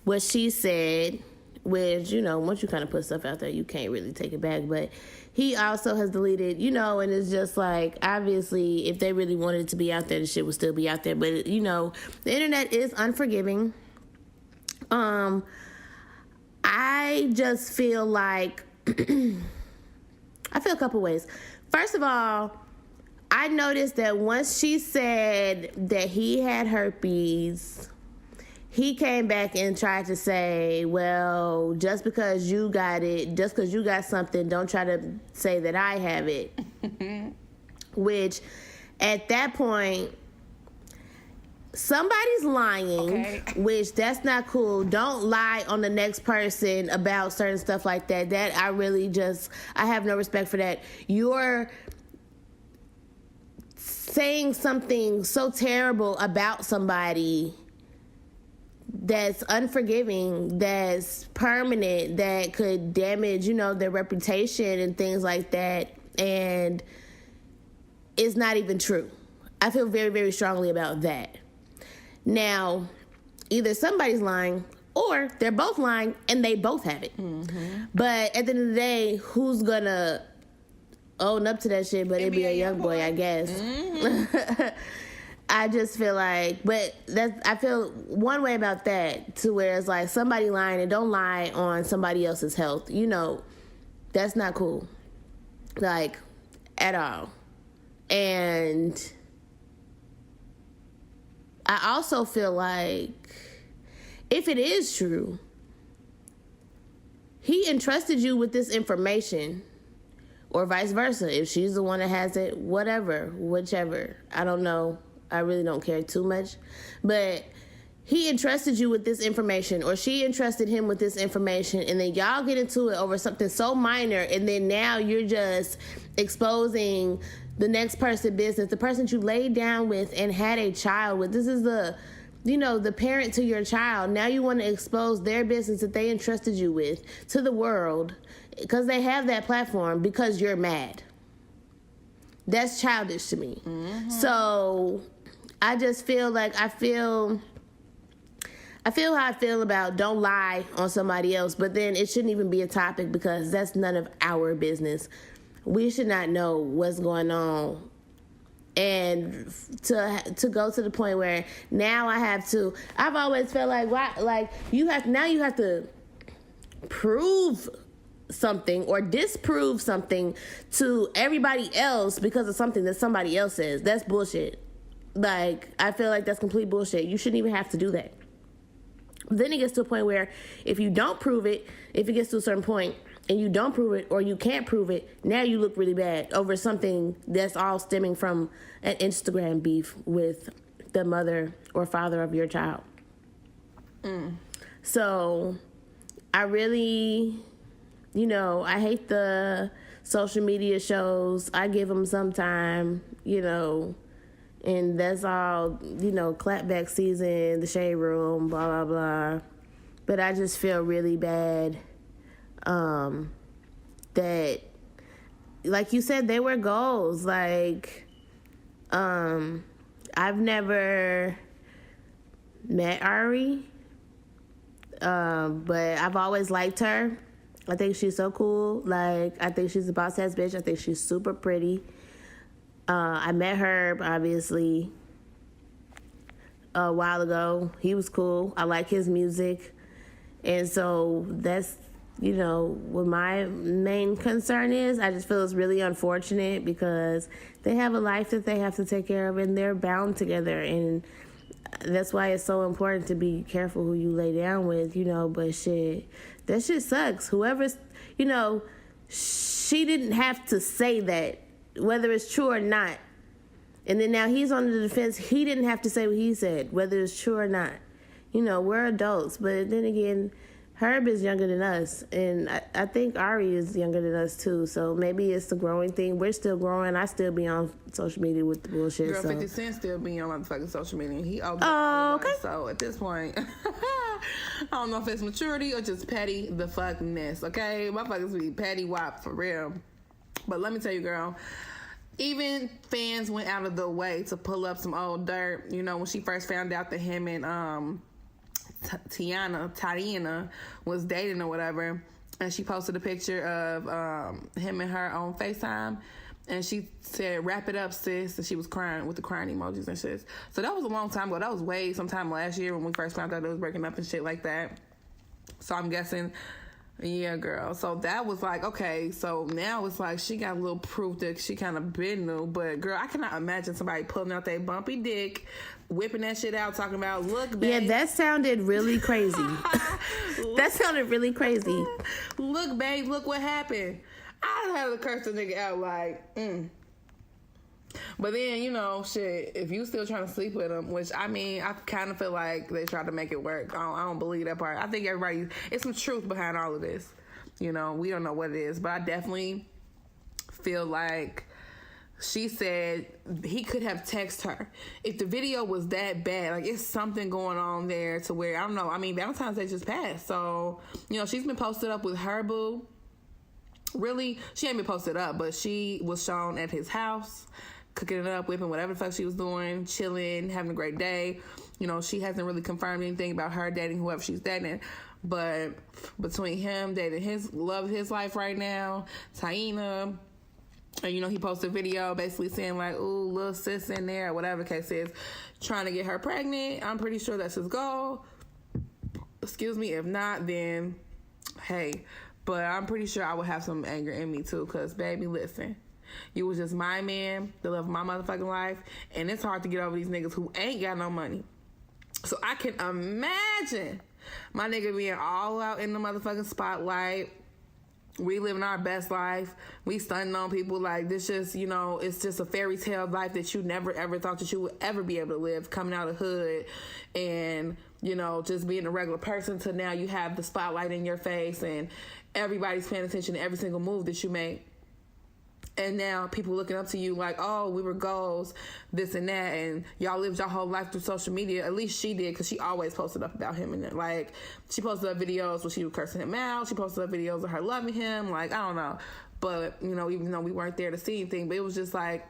what she said, which, you know, once you kind of put stuff out there, you can't really take it back. But he also has deleted, you know, and it's just like, obviously, if they really wanted it to be out there, the shit would still be out there. But, you know, the internet is unforgiving. I just feel like, I feel a couple ways. First of all, I noticed that once she said that he had herpes, he came back and tried to say, well, just because you got it, just because you got something, don't try to say that I have it. Which, at that point, somebody's lying, okay. Which that's not cool. Don't lie on the next person about certain stuff like that. That I really just, I have no respect for that. You're saying something so terrible about somebody that's unforgiving, that's permanent, that could damage, you know, their reputation and things like that, and it's not even true. I feel very, very strongly about that. Now, either somebody's lying or they're both lying and they both have it. Mm-hmm. But at the end of the day, who's gonna own up to that shit? But it'd be a young boy, I guess. Mm-hmm. I just feel like, but I feel one way about that, to where it's like somebody lying, and don't lie on somebody else's health. You know, that's not cool. Like, at all. And I also feel like if it is true, he entrusted you with this information, or vice versa. If she's the one that has it, whatever, whichever. I don't know. I really don't care too much. But he entrusted you with this information, or she entrusted him with this information, and then y'all get into it over something so minor, and then now you're just exposing the next person's business, the person you laid down with and had a child with. This is the parent to your child. Now you want to expose their business that they entrusted you with to the world because they have that platform, because you're mad. That's childish to me. Mm-hmm. So I just feel like I feel how I feel about don't lie on somebody else, but then it shouldn't even be a topic because that's none of our business. We should not know what's going on. And to go to the point where now I've always felt like, why, like you have to prove something or disprove something to everybody else because of something that somebody else says. That's bullshit. Like, I feel like that's complete bullshit. You shouldn't even have to do that. Then it gets to a point where if you don't prove it, if it gets to a certain point and you don't prove it or you can't prove it, now you look really bad over something that's all stemming from an Instagram beef with the mother or father of your child. So I really, I hate the social media shows. I give them some time, and that's all, clapback season, the shade room, blah, blah, blah. But I just feel really bad that, like you said, they were goals. Like, I've never met Ari, but I've always liked her. I think she's so cool. Like, I think she's a boss-ass bitch. I think she's super pretty. I met Herb, obviously, a while ago. He was cool. I like his music. And so that's, what my main concern is. I just feel it's really unfortunate because they have a life that they have to take care of and they're bound together. And that's why it's so important to be careful who you lay down with, but shit, that shit sucks. Whoever's, she didn't have to say that, whether it's true or not. And then now he's on the defense. He didn't have to say what he said, whether it's true or not. We're adults. But then again, Herb is younger than us. And I think Ari is younger than us, too. So maybe it's the growing thing. We're still growing. I still be on social media with the bullshit. Girl, 50 Cent still be on motherfucking social media. He okay. So at this point, I don't know if it's maturity or just petty the fuckness, okay? Motherfuckers be petty wop for real. But let me tell you, girl, even fans went out of the way to pull up some old dirt. When she first found out that him and Tatiana was dating or whatever, and she posted a picture of him and her on FaceTime, and she said, "Wrap it up, sis," and she was crying with the crying emojis and shit. So that was a long time ago. That was way sometime last year when we first found out they was breaking up and shit like that. So I'm guessing, yeah, girl. So that was like, okay, so now it's like she got a little proof that she kind of been new. But, girl, I cannot imagine somebody pulling out their bumpy dick, whipping that shit out, talking about, look, babe. Yeah, that sounded really crazy. That sounded really crazy. Look, babe, look what happened. I done had to curse the nigga out like, But then, shit, if you still trying to sleep with him, which, I kind of feel like they tried to make it work. I don't believe that part. I think it's some truth behind all of this. We don't know what it is, but I definitely feel like she said he could have texted her. If the video was that bad, like, it's something going on there to where, I don't know. Valentine's Day just passed. So, she's been posted up with Herbo. Really, she ain't been posted up, but she was shown at his house, cooking it up, whipping whatever the fuck she was doing, chilling, having a great day. She hasn't really confirmed anything about her dating whoever she's dating. But between him dating his life right now, Taina, And, you know, he posted a video basically saying, like, ooh, little sis in there, or whatever the case is, trying to get her pregnant. I'm pretty sure that's his goal. Excuse me. If not, then, hey. But I'm pretty sure I would have some anger in me, too. Because, baby, listen. You was just my man, the love of my motherfucking life. And it's hard to get over these niggas who ain't got no money. So I can imagine my nigga being all out in the motherfucking spotlight. We living our best life. We stunting on people like this. Just, you know, it's just a fairy tale life that you never ever thought that you would ever be able to live. Coming out of the hood and, you know, just being a regular person to now you have the spotlight in your face and everybody's paying attention to every single move that you make. And now people looking up to you like, oh, we were goals, this and that, and y'all lived your whole life through social media. At least she did, because she always posted up about him. And like, she posted up videos where she was cursing him out. She posted up videos of her loving him. Like, I don't know. But, you know, even though we weren't there to see anything, but it was just like,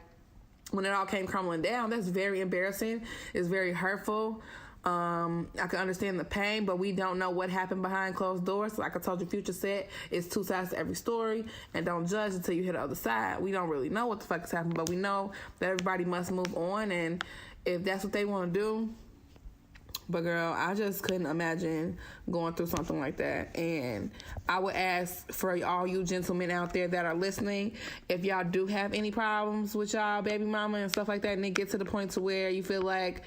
when it all came crumbling down, that's very embarrassing. It's very hurtful. I can understand the pain, but we don't know what happened behind closed doors. Like I told you, Future said, it's two sides to every story, and don't judge until you hit the other side. We don't really know what the fuck is happening, but we know that everybody must move on, and if that's what they want to do. But girl, I just couldn't imagine going through something like that. And I would ask for all you gentlemen out there that are listening, if y'all do have any problems with y'all baby mama and stuff like that, and it gets to the point to where you feel like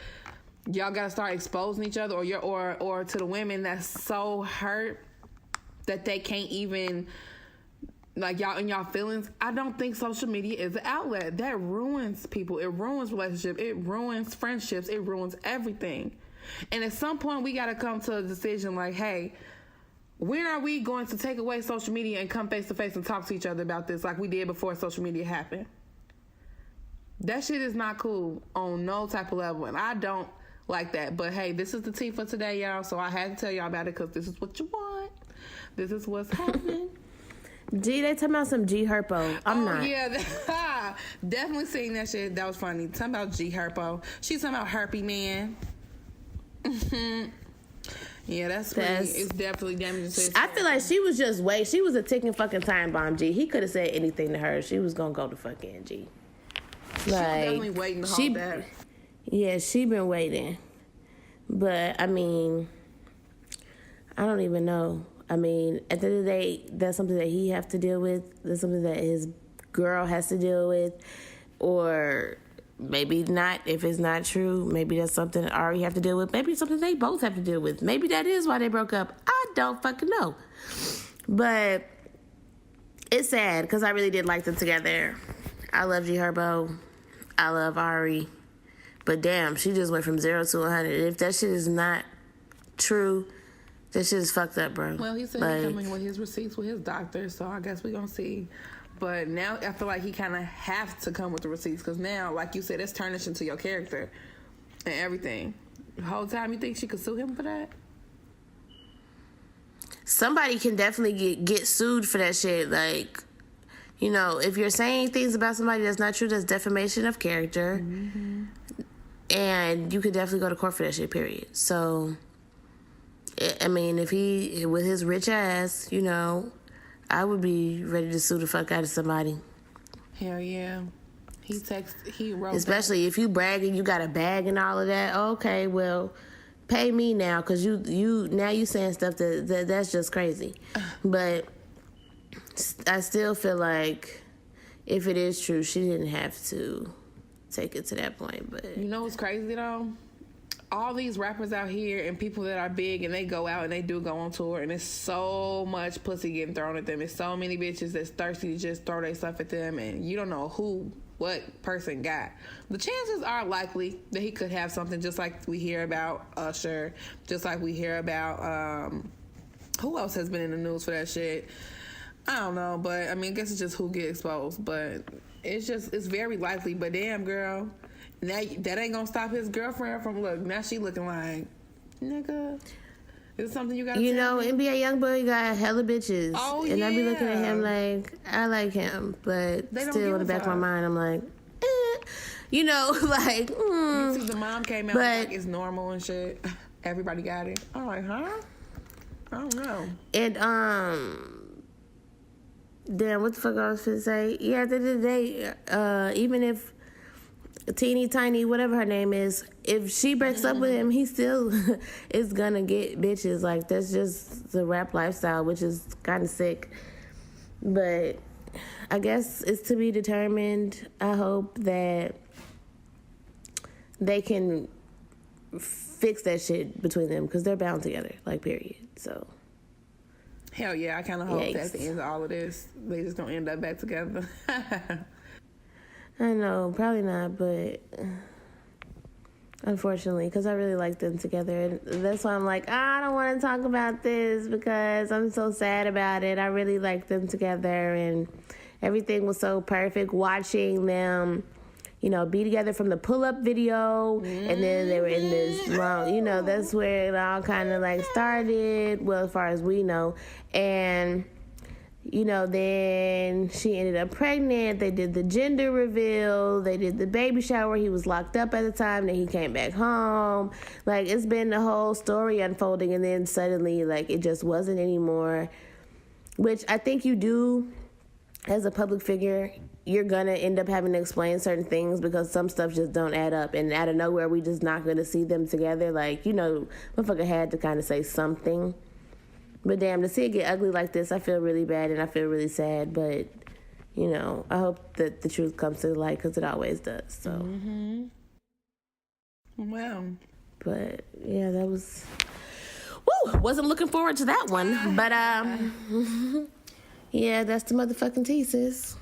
y'all gotta start exposing each other, or to the women that's so hurt that they can't even, like, y'all in y'all feelings. I don't think social media is an outlet. That ruins people. It ruins relationships. It ruins friendships. It ruins everything. And at some point, we gotta come to a decision like, hey, when are we going to take away social media and come face to face and talk to each other about this like we did before social media happened? That shit is not cool on no type of level, and I don't like that. But hey, this is the tea for today, y'all, so I had to tell y'all about it because this is what you want. This is what's happening. G, they talking about some G Herbo. I'm not. Yeah, definitely seeing that shit. That was funny. Talking about G Herbo. She's talking about Herpy Man. Yeah, that's it's definitely damaging. I feel like she was just she was a ticking fucking time bomb, G. He could have said anything to her. She was gonna go to fucking G. She was definitely waiting to hold that. Yeah, she been waiting. But, I mean, I don't even know. I mean, at the end of the day, that's something that he have to deal with. That's something that his girl has to deal with. Or maybe not, if it's not true. Maybe that's something that Ari have to deal with. Maybe it's something they both have to deal with. Maybe that is why they broke up. I don't fucking know. But it's sad, because I really did like them together. I love G Herbo. I love Ari. But damn, she just went from 0 to 100. If that shit is not true, that shit is fucked up, bro. Well, he said he's coming with his receipts with his doctor, so I guess we're going to see. But now I feel like he kind of has to come with the receipts, because now, like you said, it's tarnishing to your character and everything. The whole time, you think she could sue him for that? Somebody can definitely get sued for that shit. Like, you know, if you're saying things about somebody that's not true, that's defamation of character. Mm-hmm. And you could definitely go to court for that shit, period. So, I mean, if he, with his rich ass, you know, I would be ready to sue the fuck out of somebody. Hell yeah. He wrote especially if you bragging, you got a bag and all of that. Okay, well, pay me now, because you saying stuff that's just crazy. But I still feel like if it is true, she didn't have to take it to that point. But you know what's crazy though? All these rappers out here and people that are big, and they go out and they do go on tour, and it's so much pussy getting thrown at them. It's so many bitches that's thirsty to just throw their stuff at them, and you don't know what person got. The chances are likely that he could have something, just like we hear about Usher, just like we hear about who else has been in the news for that shit. I don't know, but I mean, I guess it's just who get exposed, but it's very likely. But damn, girl, now that ain't gonna stop his girlfriend from now she looking like, nigga, is something you gotta you know, me? NBA Youngboy got hella bitches. Oh, and yeah. I be looking at him like, I like him, but still in the back of my mind, I'm like, you know, like, You see the mom came out like it's normal and shit. Everybody got it. I'm like, huh? I don't know. And Damn, what the fuck I was gonna say? Yeah, at the end of the day, even if teeny tiny, whatever her name is, if she breaks up with him, he still is gonna get bitches. Like, that's just the rap lifestyle, which is kind of sick. But I guess it's to be determined. I hope that they can fix that shit between them, because they're bound together, like, period. So hell yeah, I kind of hope Yikes. that's the end of all of this. They just gonna end up back together. I know, probably not, but unfortunately, because I really like them together. And that's why I'm like, I don't want to talk about this because I'm so sad about it. I really like them together, and everything was so perfect. Watching them, you know, be together from the pull-up video, and then they were in this long, you know, that's where it all kind of like started, well, as far as we know. And you know, then she ended up pregnant. They did the gender reveal. They did the baby shower. He was locked up at the time. Then he came back home. Like, it's been the whole story unfolding. And then suddenly, like, it just wasn't anymore. Which I think you do, as a public figure, you're going to end up having to explain certain things because some stuff just don't add up. And out of nowhere, we just not going to see them together. Like, you know, motherfucker had to kind of say something. But damn, to see it get ugly like this, I feel really bad and I feel really sad. But, you know, I hope that the truth comes to the light because it always does. So. Mm-hmm. Well. But, yeah, that was... Woo! Wasn't looking forward to that one. But, yeah, that's the motherfucking tea, sis.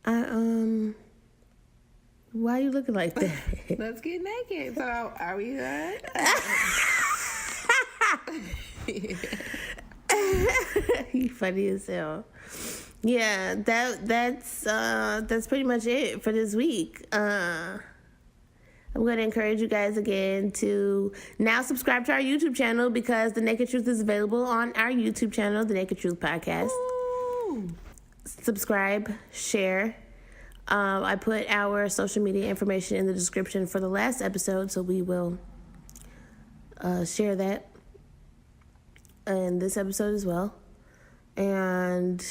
Why are you looking like that? Let's get naked. So, are we done? You funny as hell. Yeah, that's pretty much it for this week. I'm going to encourage you guys again to now subscribe to our YouTube channel because The Naked Truth is available on our YouTube channel, The Naked Truth Podcast. Ooh. Subscribe, share. I put our social media information in the description for the last episode, so we will share that in this episode as well. And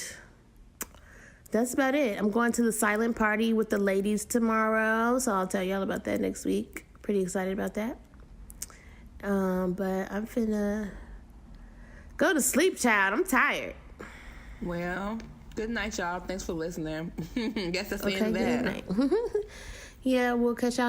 that's about it. I'm going to the silent party with the ladies tomorrow, so I'll tell y'all about that next week. Pretty excited about that. But I'm finna go to sleep, child. I'm tired. Well, good night, y'all. Thanks for listening. Guess that's the end of Good that. night. Yeah, we'll catch y'all